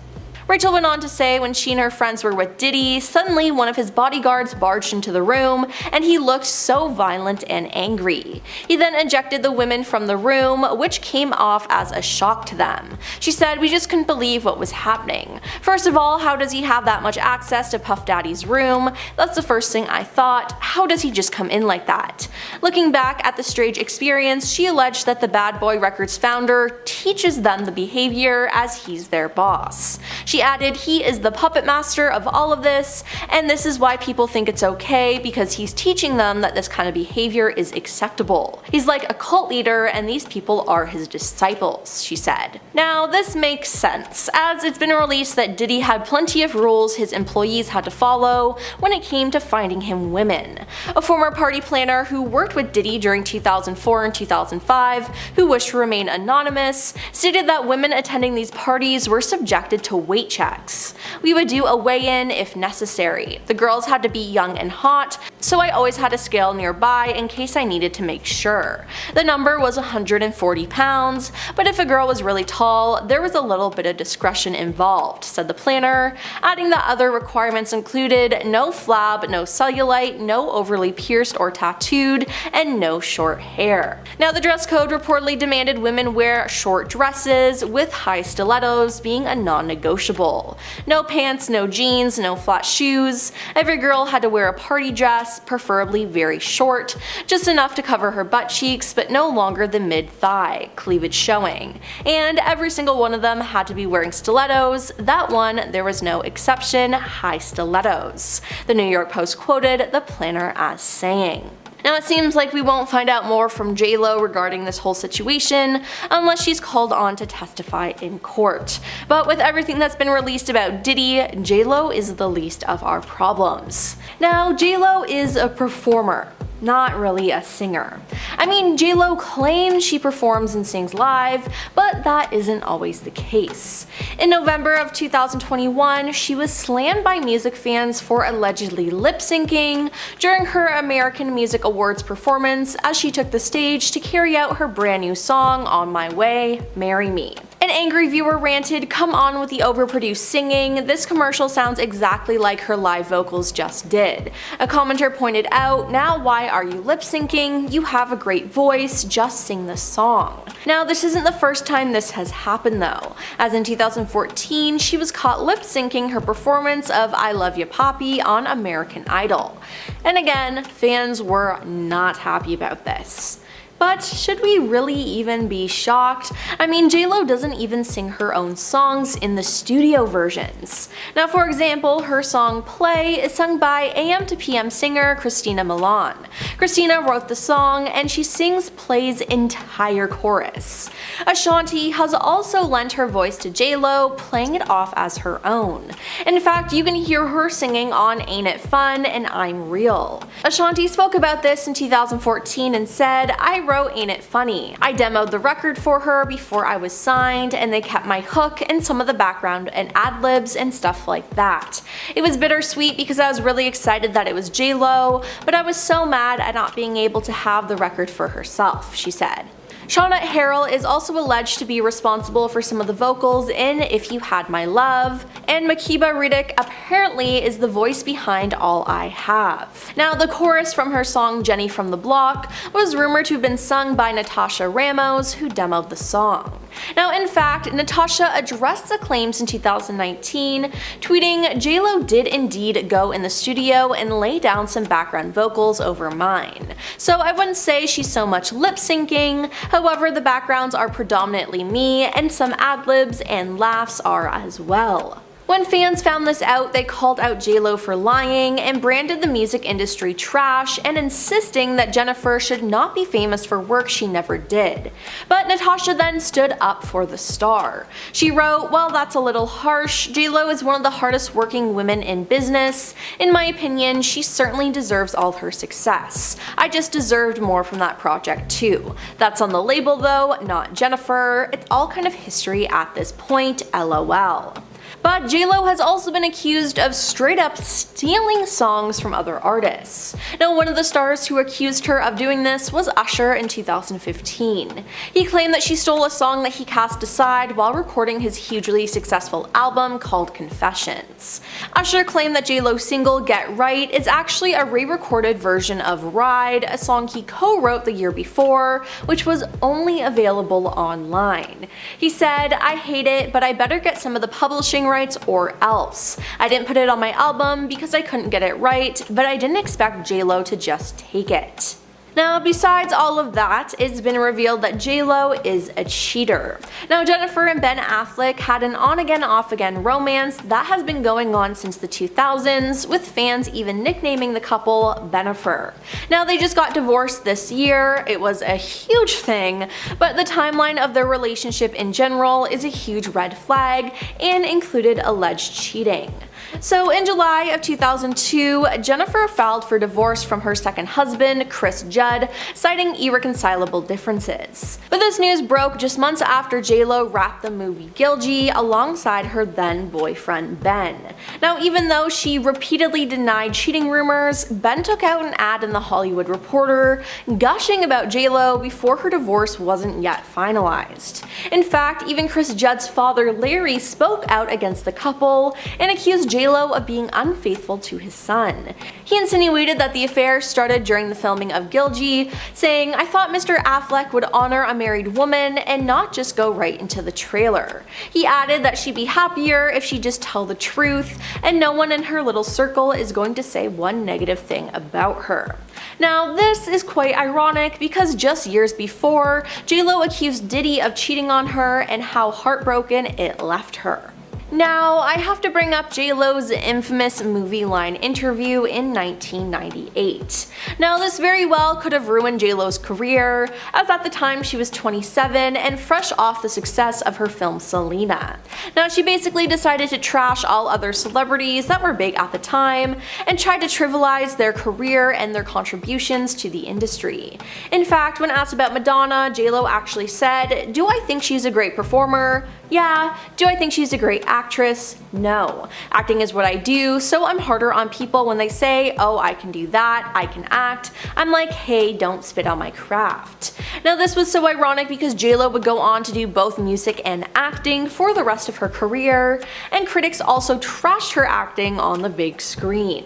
Rachel went on to say when she and her friends were with Diddy, suddenly one of his bodyguards barged into the room and he looked so violent and angry. He then ejected the women from the room, which came off as a shock to them. She said, "We just couldn't believe what was happening. First of all, how does he have that much access to Puff Daddy's room? That's the first thing I thought. How does he just come in like that?" Looking back at the strange experience, she alleged that the Bad Boy Records founder teaches them the behavior as he's their boss. She added, "He is the puppet master of all of this, and this is why people think it's okay, because he's teaching them that this kind of behavior is acceptable. He's like a cult leader and these people are his disciples," she said. Now, this makes sense, as it's been released that Diddy had plenty of rules his employees had to follow when it came to finding him women. A former party planner who worked with Diddy during 2004 and 2005, who wished to remain anonymous, stated that women attending these parties were subjected to weight checks. "We would do a weigh-in if necessary. The girls had to be young and hot, so I always had a scale nearby in case I needed to make sure. The number was 140 pounds, but if a girl was really tall, there was a little bit of discretion involved, said the planner, adding that other requirements included no flab, no cellulite, no overly pierced or tattooed, and no short hair. Now, the dress code reportedly demanded women wear short dresses with high stilettos being a non-negotiable. No pants, no jeans, no flat shoes. Every girl had to wear a party dress, preferably very short, just enough to cover her butt cheeks but no longer than mid-thigh, cleavage showing. And every single one of them had to be wearing stilettos. That one, there was no exception, high stilettos. The New York Post quoted the planner as saying. Now, it seems like we won't find out more from J.Lo regarding this whole situation unless she's called on to testify in court. But with everything that's been released about Diddy, J.Lo is the least of our problems. Now, J.Lo is a performer, not really a singer. I mean, J.Lo claims she performs and sings live, but that isn't always the case. In November of 2021, she was slammed by music fans for allegedly lip-syncing during her American Music Awards performance as she took the stage to carry out her brand new song, On My Way, Marry Me. An angry viewer ranted, "Come on with the overproduced singing, this commercial sounds exactly like her live vocals just did." A commenter pointed out, "Now why are you lip syncing? You have a great voice, just sing the song." Now, this isn't the first time this has happened though, as in 2014 she was caught lip syncing her performance of I Love Ya Papi on American Idol. And again, fans were not happy about this. But should we really even be shocked? I mean, J.Lo doesn't even sing her own songs in the studio versions. Now, for example, her song Play is sung by AM to PM singer Christina Milian. Christina wrote the song and she sings Play's entire chorus. Ashanti has also lent her voice to J.Lo, playing it off as her own. In fact, you can hear her singing on Ain't It Fun and I'm Real. Ashanti spoke about this in 2014 and said, "I wrote Ain't It Funny. I demoed the record for her before I was signed and they kept my hook and some of the background and ad-libs and stuff like that. It was bittersweet because I was really excited that it was J.Lo, but I was so mad at not being able to have the record for herself," she said. Shauna Harrell is also alleged to be responsible for some of the vocals in If You Had My Love, and Makeba Riddick apparently is the voice behind All I Have. Now, the chorus from her song Jenny from the Block was rumored to have been sung by Natasha Ramos, who demoed the song. Now, in fact, Natasha addressed the claims in 2019, tweeting, "J.Lo did indeed go in the studio and lay down some background vocals over mine. So I wouldn't say she's so much lip syncing, however the backgrounds are predominantly me and some ad-libs and laughs are as well." When fans found this out, they called out J.Lo for lying and branded the music industry trash and insisting that Jennifer should not be famous for work she never did. But Natasha then stood up for the star. She wrote, "Well, that's a little harsh. J.Lo is one of the hardest working women in business. In my opinion, she certainly deserves all her success. I just deserved more from that project too. That's on the label though, not Jennifer. It's all kind of history at this point, LOL." But J.Lo has also been accused of straight up stealing songs from other artists. Now, one of the stars who accused her of doing this was Usher in 2015. He claimed that she stole a song that he cast aside while recording his hugely successful album called Confessions. Usher claimed that J.Lo's single Get Right is actually a re-recorded version of Ride, a song he co-wrote the year before, which was only available online. He said, "I hate it, but I better get some of the publishing rights or else. I didn't put it on my album because I couldn't get it right, but I didn't expect J.Lo to just take it." Now, besides all of that, it's been revealed that J.Lo is a cheater. Now, Jennifer and Ben Affleck had an on-again, off-again romance that has been going on since the 2000s, with fans even nicknaming the couple Benifer. Now, they just got divorced this year. It was a huge thing, but the timeline of their relationship in general is a huge red flag and included alleged cheating. So in July of 2002, Jennifer filed for divorce from her second husband, Chris Judd, citing irreconcilable differences. But this news broke just months after J.Lo wrapped the movie Gilgy alongside her then boyfriend Ben. Now, even though she repeatedly denied cheating rumors, Ben took out an ad in The Hollywood Reporter gushing about J.Lo before her divorce wasn't yet finalized. In fact, even Chris Judd's father Larry spoke out against the couple and accused J.Lo of being unfaithful to his son. He insinuated that the affair started during the filming of Gilgy, saying, "I thought Mr. Affleck would honor a married woman and not just go right into the trailer." He added that she'd be happier if she just tell the truth, and no one in her little circle is going to say one negative thing about her. Now, this is quite ironic because just years before, J.Lo accused Diddy of cheating on her and how heartbroken it left her. Now, I have to bring up J.Lo's infamous movie line interview in 1998. Now, this very well could have ruined J.Lo's career, as at the time she was 27 and fresh off the success of her film Selena. Now, she basically decided to trash all other celebrities that were big at the time and tried to trivialize their career and their contributions to the industry. In fact, when asked about Madonna, J.Lo actually said, "Do I think she's a great performer? Yeah. Do I think she's a great actress? No. Acting is what I do, so I'm harder on people when they say, oh, I can do that, I can act. I'm like, hey, don't spit on my craft." Now, this was so ironic because J.Lo would go on to do both music and acting for the rest of her career, and critics also trashed her acting on the big screen.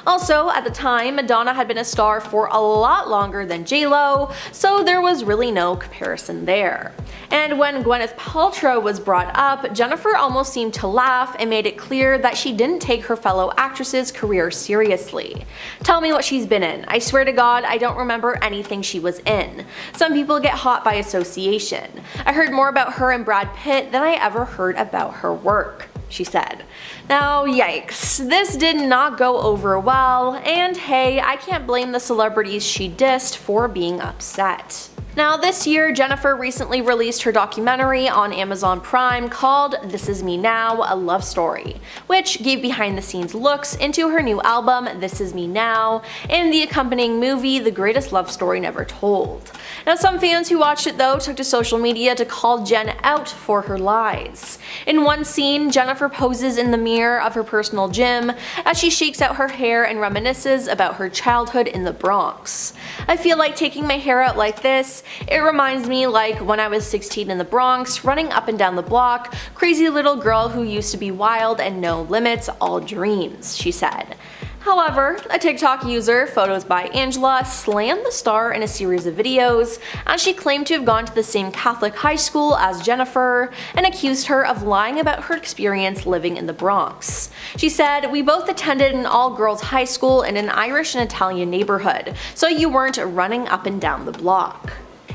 Also, at the time, Madonna had been a star for a lot longer than J.Lo, so there was really no comparison there. And when Gwyneth Paltrow was brought up, Jennifer almost seemed to laugh and made it clear that she didn't take her fellow actress's career seriously. Tell me what she's been in. I swear to God, I don't remember anything she was in. Some people get hot by association. I heard more about her and Brad Pitt than I ever heard about her work, she said. Now, yikes, this did not go over well, and hey, I can't blame the celebrities she dissed for being upset. Now, this year, Jennifer recently released her documentary on Amazon Prime called This Is Me Now, A Love Story, which gave behind-the-scenes looks into her new album, This Is Me Now, and the accompanying movie, The Greatest Love Story Never Told. Now, some fans who watched it, though, took to social media to call Jen out for her lies. In one scene, Jennifer poses in the mirror of her personal gym as she shakes out her hair and reminisces about her childhood in the Bronx. "I feel like taking my hair out like this. It reminds me like when I was 16 in the Bronx, running up and down the block, crazy little girl who used to be wild and no limits, all dreams," she said. However, a TikTok user, Photos by Angela, slammed the star in a series of videos as she claimed to have gone to the same Catholic high school as Jennifer and accused her of lying about her experience living in the Bronx. She said, "We both attended an all-girls high school in an Irish and Italian neighborhood, so you weren't running up and down the block."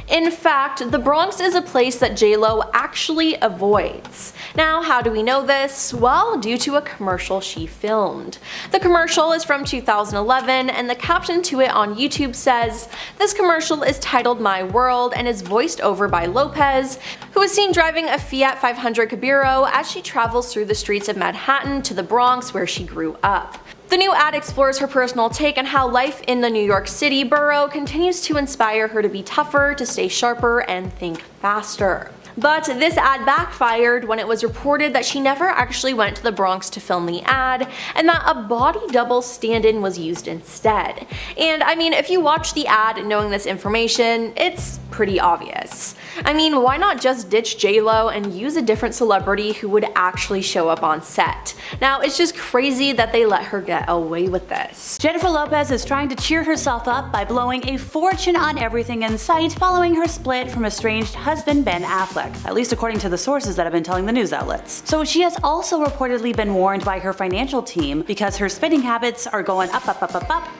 In fact, the Bronx is a place that J.Lo actually avoids. Now, how do we know this? Well, due to a commercial she filmed. The commercial is from 2011, and the caption to it on YouTube says, "This commercial is titled My World and is voiced over by Lopez, who is seen driving a Fiat 500 Cabrio as she travels through the streets of Manhattan to the Bronx where she grew up." The new ad explores her personal take on how life in the New York City borough continues to inspire her to be tougher, to stay sharper, and think faster. But this ad backfired when it was reported that she never actually went to the Bronx to film the ad, and that a body double stand-in was used instead. And I mean, if you watch the ad knowing this information, it's pretty obvious. I mean, why not just ditch J.Lo and use a different celebrity who would actually show up on set? Now, it's just crazy that they let her get away with this. Jennifer Lopez is trying to cheer herself up by blowing a fortune on everything in sight following her split from estranged husband Ben Affleck, at least according to the sources that have been telling the news outlets. So she has also reportedly been warned by her financial team because her spending habits are going up,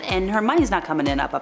and her money's not coming in up.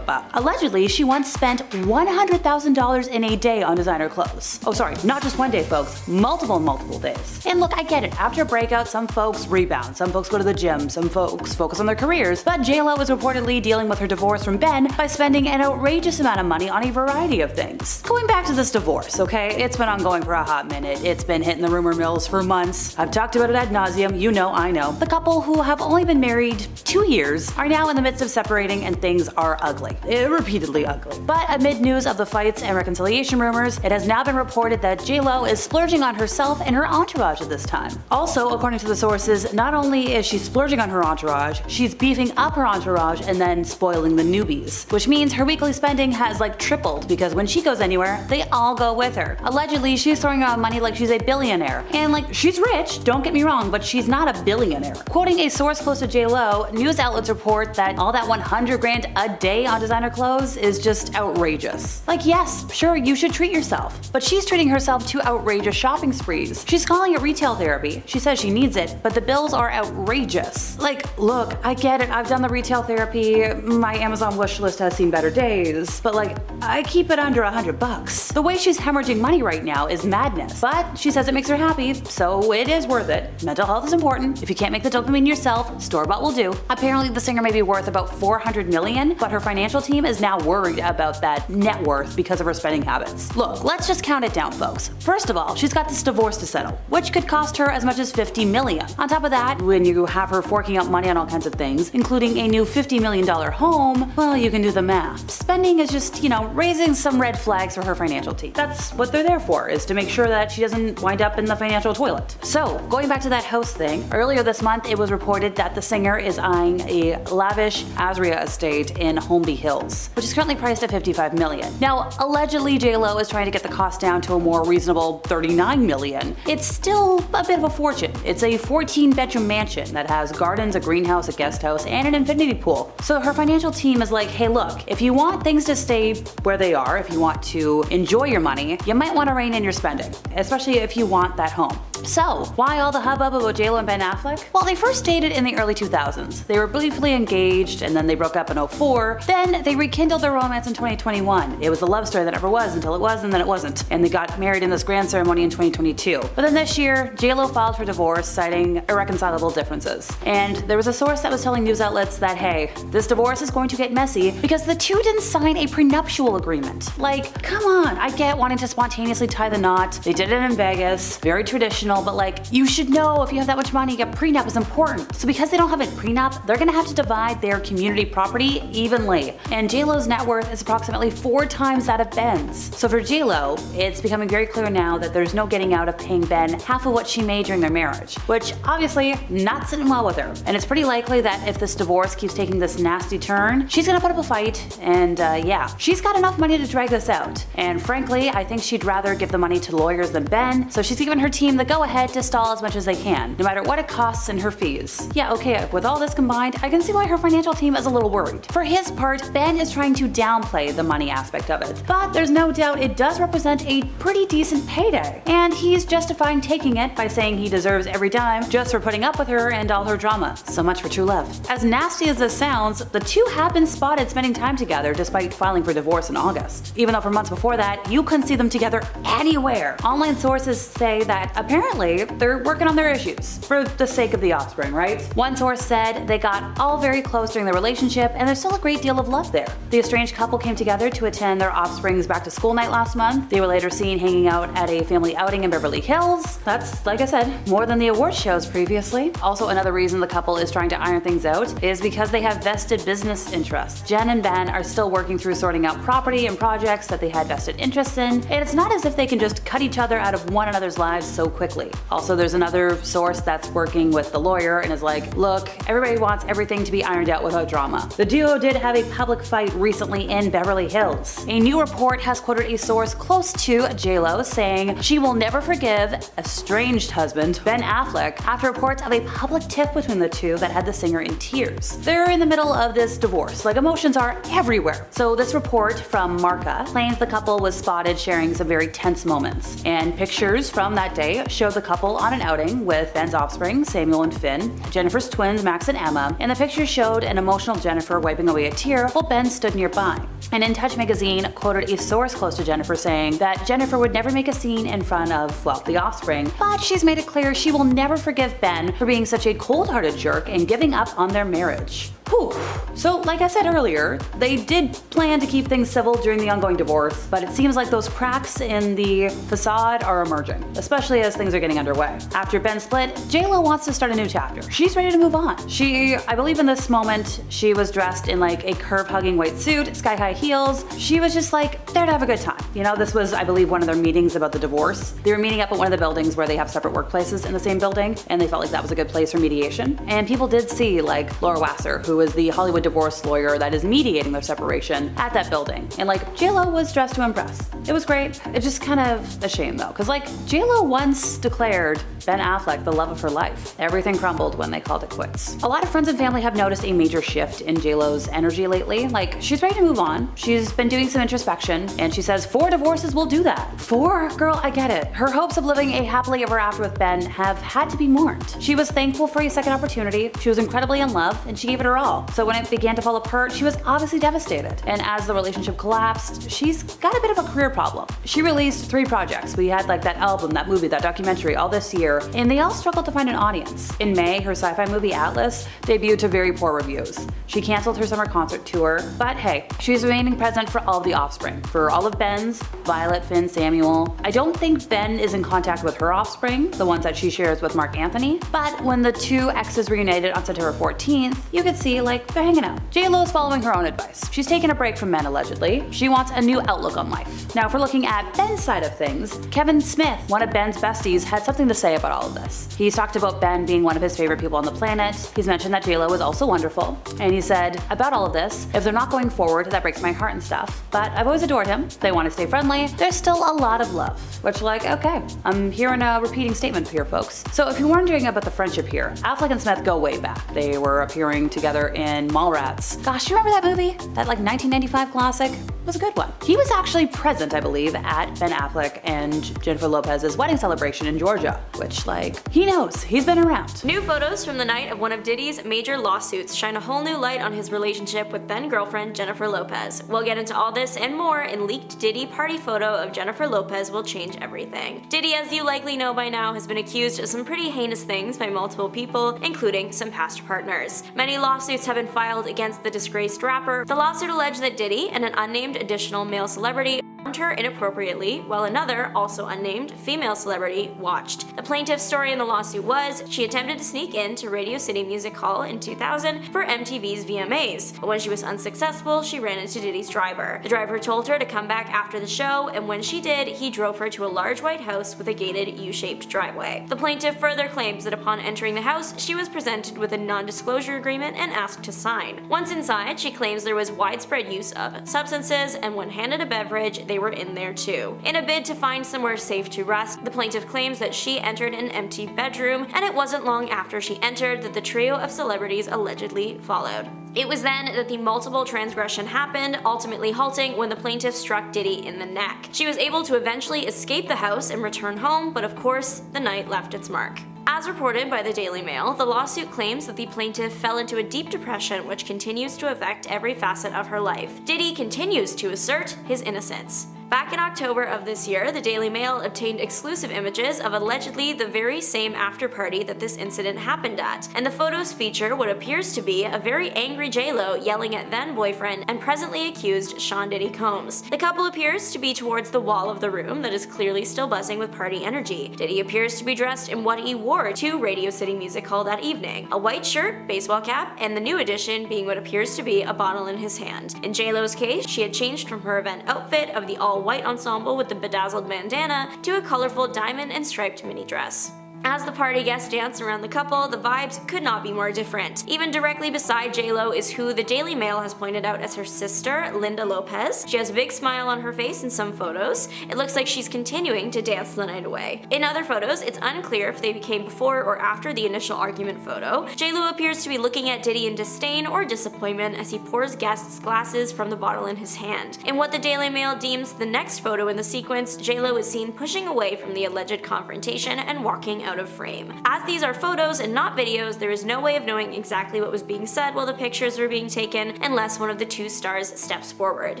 Allegedly, she once spent $100,000 in a day on designer clothes. Oh sorry, not just one day folks, multiple days. And look, I get it, after a breakout some folks rebound, some folks go to the gym, some folks focus on their careers, but J.Lo is reportedly dealing with her divorce from Ben by spending an outrageous amount of money on a variety of things. Going back to this divorce, okay, it's been ongoing for a hot minute. It's been hitting the rumor mills for months. I've talked about it ad nauseum, you know, I know. The couple, who have only been married 2 years, are now in the midst of separating and things are ugly. Repeatedly ugly. But amid news of the fights and reconciliation rumors, it has now been reported that J.Lo is splurging on herself and her entourage at this time. Also, according to the sources, not only is she splurging on her entourage, she's beefing up her entourage and then spoiling the newbies. Which means her weekly spending has like tripled, because when she goes anywhere, they all go with her. Allegedly, she's throwing around money like she's a billionaire. And like, she's rich, don't get me wrong, but she's not a billionaire. Quoting a source close to J.Lo, news outlets report that all that 100 grand a day on designer clothes is just outrageous. Like, yes, sure, you should treat yourself, but she's treating herself to outrageous shopping sprees. She's calling it retail therapy. She says she needs it, but the bills are outrageous. Like, look, I get it, I've done the retail therapy, my Amazon wish list has seen better days, but like, I keep it under $100. The way she's hemorrhaging money right now is madness, but she says it makes her happy, so it is worth it. Mental health is important. If you can't make the dopamine yourself, store-bought will do. Apparently the singer may be worth about $400 million, but her financial team is now worried about that net worth because of her spending habits. Look, let's just count it down, folks. First of all, she's got this divorce to settle, which could cost her as much as $50 million. On top of that, when you have her forking out money on all kinds of things, including a new $50 million home, well, you can do the math. Spending is just, you know, raising some red flags for her financial team. That's what they're there for, is to make sure that she doesn't wind up in the financial toilet. So, going back to that house thing, earlier this month it was reported that the singer is eyeing a lavish Azria estate in Holmby Hills, which is currently priced at $55 million. Now, allegedly J.Lo is trying to get the cost down to a more reasonable $39 million. It's still a bit of a fortune. It's a 14-bedroom mansion that has gardens, a greenhouse, a guest house, and an infinity pool. So her financial team is like, hey look, if you want things to stay where they are, if you want to enjoy your money, you might want to rein in your spending, especially if you want that home. So, why all the hubbub about J.Lo and Ben Affleck? Well, they first dated in the early 2000s. They were briefly engaged, and then they broke up in 2004. Then they rekindled their romance in 2021. It was a love story that never was until it was, and then it wasn't. And they got married in this grand ceremony in 2022. But then this year, J.Lo filed for divorce, citing irreconcilable differences. And there was a source that was telling news outlets that, hey, this divorce is going to get messy because the two didn't sign a prenuptial agreement. Like, come on, I get wanting to spontaneously tie the knot. They did it in Vegas, very traditional, but like, you should know if you have that much money, a prenup is important. So because they don't have a prenup, they're gonna have to divide their community property evenly. And J.Lo's net worth is approximately 4 times that of Ben's. So for J.Lo, it's becoming very clear now that there's no getting out of paying Ben half of what she made during their marriage, which obviously not sitting well with her. And it's pretty likely that if this divorce keeps taking this nasty turn, she's gonna put up a fight, and yeah, she's got enough money to drag this out. And frankly, I think she'd rather give the money to lawyers than Ben, so she's given her team the go-ahead to stall as much as they can, no matter what it costs in her fees. Yeah, okay, with all this combined, I can see why her financial team is a little worried. For his part, Ben is trying to downplay the money aspect of it, but there's no doubt it does represent a pretty decent payday, and he's justifying taking it by saying he deserves every dime just for putting up with her and all her drama. So much for true love. As nasty as this sounds, the two have been spotted spending time together despite filing for divorce in August. Even though for months before that, you couldn't see them together anywhere. Online sources say that apparently they're working on their issues for the sake of the offspring, right? One source said they got all very close during their relationship and there's still a great deal of love there. The estranged couple came together to attend their offspring's back to school night last month. They were later seen hanging out at a family outing in Beverly Hills. That's, like I said, more than the award shows previously. Also, another reason the couple is trying to iron things out is because they have vested business interests. Jen and Ben are still working through sorting out property and projects that they had vested interests in, and it's not as if they can just cut each other out of one another's lives so quickly. Also, there's another source that's working with the lawyer and is like, look, everybody wants everything to be ironed out without drama. The duo did have a public fight recently in Beverly Hills. A new report has quoted a source close to J.Lo saying she will never forgive estranged husband Ben Affleck after reports of a public tiff between the two that had the singer in tears. They're in the middle of this divorce, like emotions are everywhere. So this report from Marca claims the couple was spotted sharing some very tense moments, and pictures from that day show the couple on an outing with Ben's offspring, Samuel and Finn, Jennifer's twins, Max and Emma, and the picture showed an emotional Jennifer wiping away a tear while Ben stood nearby. And In Touch magazine quoted a source close to Jennifer saying that Jennifer would never make a scene in front of, well, the offspring, but she's made it clear she will never forgive Ben for being such a cold-hearted jerk and giving up on their marriage. Whew. So, like I said earlier, they did plan to keep things civil during the ongoing divorce, but it seems like those cracks in the facade are emerging, especially as things are getting underway. After Ben's split, J.Lo wants to start a new chapter. She's ready to move on. I believe in this moment, she was dressed in like a curve-hugging white suit, sky-high heels. She was just like there to have a good time. You know, this was, I believe, one of their meetings about the divorce. They were meeting up at one of the buildings where they have separate workplaces in the same building, and they felt like that was a good place for mediation. And people did see like Laura Wasser, who is the Hollywood divorce lawyer that is mediating their separation, at that building. And like J.Lo was dressed to impress. It was great. It's just kind of a shame though, because like J.Lo once declared Ben Affleck the love of her life. Everything crumbled when they called it quits. A lot of friends and family have noticed a major shift in J.Lo's energy lately. Like, she's ready to move on. She's been doing some introspection, and she says 4 divorces will do that. 4? Girl, I get it. Her hopes of living a happily ever after with Ben have had to be mourned. She was thankful for a second opportunity, she was incredibly in love, and she gave it her all. So when it began to fall apart, she was obviously devastated. And as the relationship collapsed, she's got a bit of a career problem. She released 3 projects. We had like that album, that movie, that documentary all this year, and they all struggled to find an audience. In May, her sci-fi movie Atlas debuted to very poor reviews. She canceled her summer concert tour, but hey, she's remaining present for all of the offspring. For all of Ben's, Violet, Finn, Samuel. I don't think Ben is in contact with her offspring, the ones that she shares with Mark Anthony, but when the 2 exes reunited on September 14th, you could see like they're hanging out. J.Lo is following her own advice. She's taking a break from men allegedly. She wants a new outlook on life. Now if we're looking at Ben's side of things, Kevin Smith, one of Ben's besties, had something to say about all of this. He's talked about Ben being one of his favorite people on the planet. He's mentioned that J.Lo is also wonderful. And he said, about all of this, if they're not going forward, that breaks my heart and stuff. But I've always adored him. They want to stay friendly. There's still a lot of love. Which like, okay, I'm hearing a repeating statement here, folks. So if you're wondering about the friendship here, Affleck and Smith go way back. They were appearing together in Mallrats. Gosh, you remember that movie? That like 1995 classic? It was a good one. He was actually present, I believe, at Ben Affleck and Jennifer Lopez's wedding celebration in Georgia, which like, he knows, he's been around. New photos from the night of one of Diddy's major lawsuits shine a whole new light on his relationship with then-girlfriend Jennifer Lopez. We'll get into all this and more in leaked Diddy party photo of Jennifer Lopez will change everything. Diddy, as you likely know by now, has been accused of some pretty heinous things by multiple people, including some past partners. Many lawsuits have been filed against the disgraced rapper. The lawsuit alleged that Diddy and an unnamed additional male celebrity harmed her inappropriately, while another, also unnamed, female celebrity watched. The plaintiff's story in the lawsuit was she attempted to sneak into Radio City Music Hall in 2000 for MTV's VMAs, but when she was unsuccessful, she ran into Diddy's driver. The driver told her to come back after the show, and when she did, he drove her to a large white house with a gated U-shaped driveway. The plaintiff further claims that upon entering the house, she was presented with a non-disclosure agreement and asked to sign. Once inside, she claims there was widespread use of substances, and when handed a beverage, they were in there too. In a bid to find somewhere safe to rest, the plaintiff claims that she entered an empty bedroom, and it wasn't long after she entered that the trio of celebrities allegedly followed. It was then that the multiple transgression happened, ultimately halting when the plaintiff struck Diddy in the neck. She was able to eventually escape the house and return home, but of course, the night left its mark. As reported by the Daily Mail, the lawsuit claims that the plaintiff fell into a deep depression which continues to affect every facet of her life. Diddy continues to assert his innocence. Back in October of this year, the Daily Mail obtained exclusive images of allegedly the very same after-party that this incident happened at, and the photos feature what appears to be a very angry J.Lo yelling at then-boyfriend and presently accused Sean Diddy Combs. The couple appears to be towards the wall of the room that is clearly still buzzing with party energy. Diddy appears to be dressed in what he wore to Radio City Music Hall that evening, a white shirt, baseball cap, and the new addition being what appears to be a bottle in his hand. In J.Lo's case, she had changed from her event outfit of the all-white ensemble with the bedazzled bandana to a colorful diamond and striped mini dress. As the party guests dance around the couple, the vibes could not be more different. Even directly beside J.Lo is who the Daily Mail has pointed out as her sister, Linda Lopez. She has a big smile on her face in some photos. It looks like she's continuing to dance the night away. In other photos, it's unclear if they became before or after the initial argument photo. J.Lo appears to be looking at Diddy in disdain or disappointment as he pours guests glasses from the bottle in his hand. In what the Daily Mail deems the next photo in the sequence, J.Lo is seen pushing away from the alleged confrontation and walking out of frame. As these are photos and not videos, there is no way of knowing exactly what was being said while the pictures were being taken unless one of the two stars steps forward.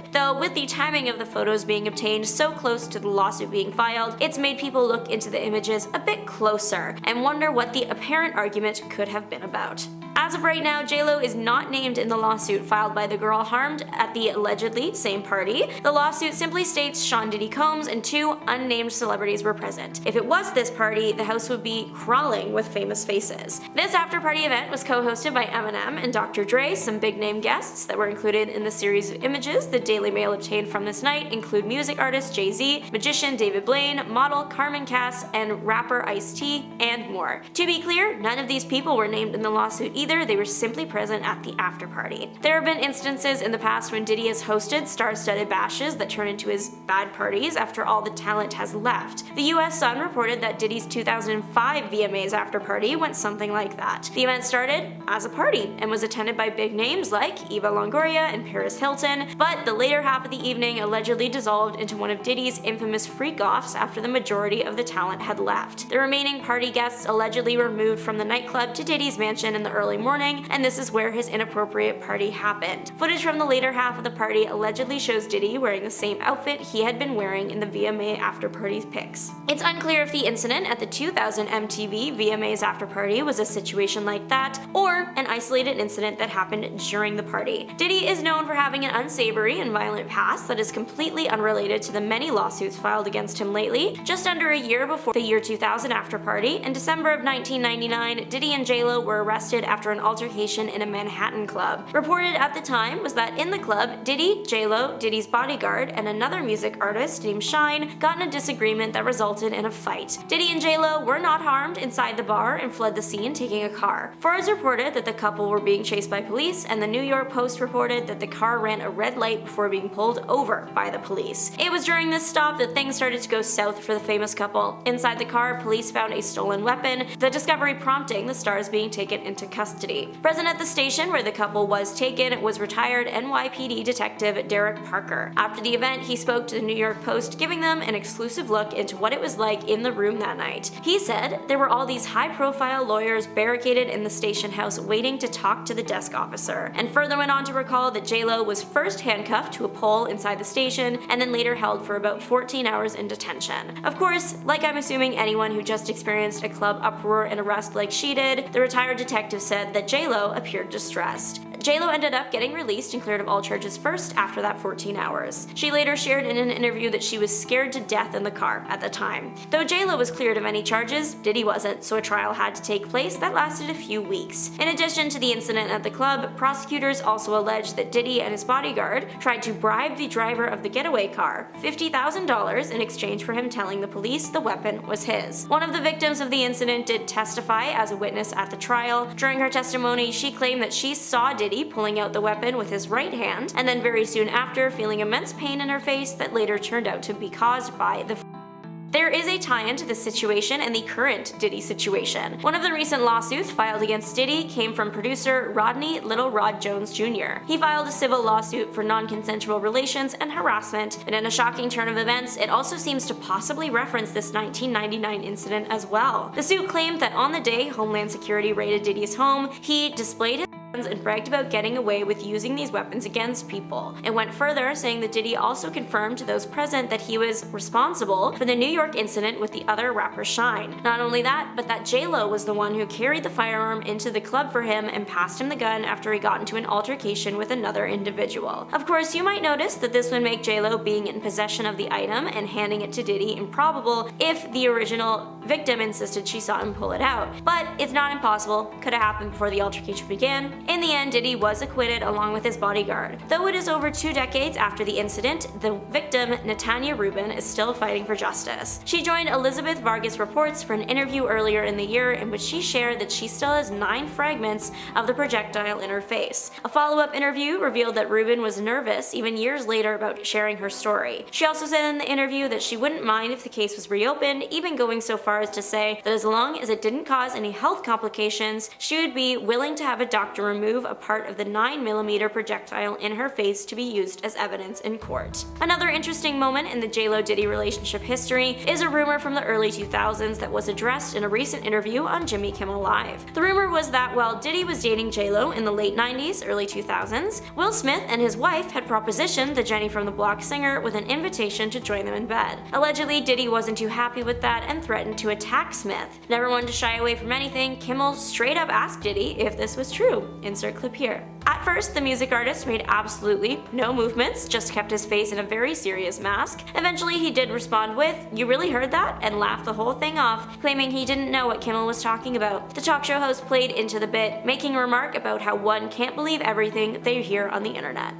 Though with the timing of the photos being obtained so close to the lawsuit being filed, it's made people look into the images a bit closer and wonder what the apparent argument could have been about. As of right now, J.Lo is not named in the lawsuit filed by the girl harmed at the allegedly same party. The lawsuit simply states Sean Diddy Combs and 2 unnamed celebrities were present. If it was this party, the house would be crawling with famous faces. This after-party event was co-hosted by Eminem and Dr. Dre. Some big-name guests that were included in the series of images the Daily Mail obtained from this night include music artist Jay-Z, magician David Blaine, model Carmen Cass, and rapper Ice-T, and more. To be clear, none of these people were named in the lawsuit either, they were simply present at the after-party. There have been instances in the past when Diddy has hosted star-studded bashes that turn into his bad parties after all the talent has left. The US Sun reported that Diddy's 2005 VMAs after-party went something like that. The event started as a party and was attended by big names like Eva Longoria and Paris Hilton, but the later half of the evening allegedly dissolved into one of Diddy's infamous freak-offs after the majority of the talent had left. The remaining party guests allegedly were moved from the nightclub to Diddy's mansion in the early morning, and this is where his inappropriate party happened. Footage from the later half of the party allegedly shows Diddy wearing the same outfit he had been wearing in the VMA after-party pics. It's unclear if the incident at the 2000 MTV VMAs after-party was a situation like that, or an isolated incident that happened during the party. Diddy is known for having an unsavory and violent past that is completely unrelated to the many lawsuits filed against him lately. Just under a year before the year 2000 after-party, in December of 1999, Diddy and J.Lo were arrested after an altercation in a Manhattan club. Reported at the time was that in the club, Diddy, J.Lo, Diddy's bodyguard, and another music artist named Shine got in a disagreement that resulted in a fight. Diddy and J.Lo were not harmed inside the bar and fled the scene taking a car. Forbes reported that the couple were being chased by police, and the New York Post reported that the car ran a red light before being pulled over by the police. It was during this stop that things started to go south for the famous couple. Inside the car, police found a stolen weapon, the discovery prompting the stars being taken into custody. Present at the station where the couple was taken was retired NYPD detective Derek Parker. After the event, he spoke to the New York Post, giving them an exclusive look into what it was like in the room that night. He said there were all these high-profile lawyers barricaded in the station house waiting to talk to the desk officer, and further went on to recall that J.Lo was first handcuffed to a pole inside the station and then later held for about 14 hours in detention. Of course, like I'm assuming anyone who just experienced a club uproar and arrest like she did, the retired detective said that J.Lo appeared distressed. J.Lo ended up getting released and cleared of all charges first after that 14 hours. She later shared in an interview that she was scared to death in the car at the time. Though J.Lo was cleared of any charges, Diddy wasn't, so a trial had to take place that lasted a few weeks. In addition to the incident at the club, prosecutors also alleged that Diddy and his bodyguard tried to bribe the driver of the getaway car $50,000 in exchange for him telling the police the weapon was his. One of the victims of the incident did testify as a witness at the trial. During her testimony, she claimed that she saw Diddy pulling out the weapon with his right hand, and then very soon after feeling immense pain in her face that later turned out to be caused by the There is a tie-in to this situation and the current Diddy situation. One of the recent lawsuits filed against Diddy came from producer Rodney Little Rod Jones Jr. He filed a civil lawsuit for non-consensual relations and harassment, and in a shocking turn of events, it also seems to possibly reference this 1999 incident as well. The suit claimed that on the day Homeland Security raided Diddy's home, he displayed his and bragged about getting away with using these weapons against people. It went further, saying that Diddy also confirmed to those present that he was responsible for the New York incident with the other rapper Shine. Not only that, but that J.Lo was the one who carried the firearm into the club for him and passed him the gun after he got into an altercation with another individual. Of course, you might notice that this would make J.Lo being in possession of the item and handing it to Diddy improbable if the original victim insisted she saw him pull it out. But it's not impossible, could have happened before the altercation began. In the end, Diddy was acquitted along with his bodyguard. Though it is over 2 decades after the incident, the victim, Natanya Rubin, is still fighting for justice. She joined Elizabeth Vargas Reports for an interview earlier in the year in which she shared that she still has 9 fragments of the projectile in her face. A follow-up interview revealed that Rubin was nervous even years later about sharing her story. She also said in the interview that she wouldn't mind if the case was reopened, even going so far as to say that as long as it didn't cause any health complications, she would be willing to have a doctor remove a part of the 9mm projectile in her face to be used as evidence in court. Another interesting moment in the J.Lo Diddy relationship history is a rumor from the early 2000s that was addressed in a recent interview on Jimmy Kimmel Live. The rumor was that while Diddy was dating J.Lo in the late 90s, early 2000s, Will Smith and his wife had propositioned the Jenny from the Block singer with an invitation to join them in bed. Allegedly, Diddy wasn't too happy with that and threatened to attack Smith. Never one to shy away from anything, Kimmel straight up asked Diddy if this was true. Insert clip here. At first, the music artist made absolutely no movements, just kept his face in a very serious mask. Eventually, he did respond with, "You really heard that?" and laughed the whole thing off, claiming he didn't know what Kimmel was talking about. The talk show host played into the bit, making a remark about how one can't believe everything they hear on the internet.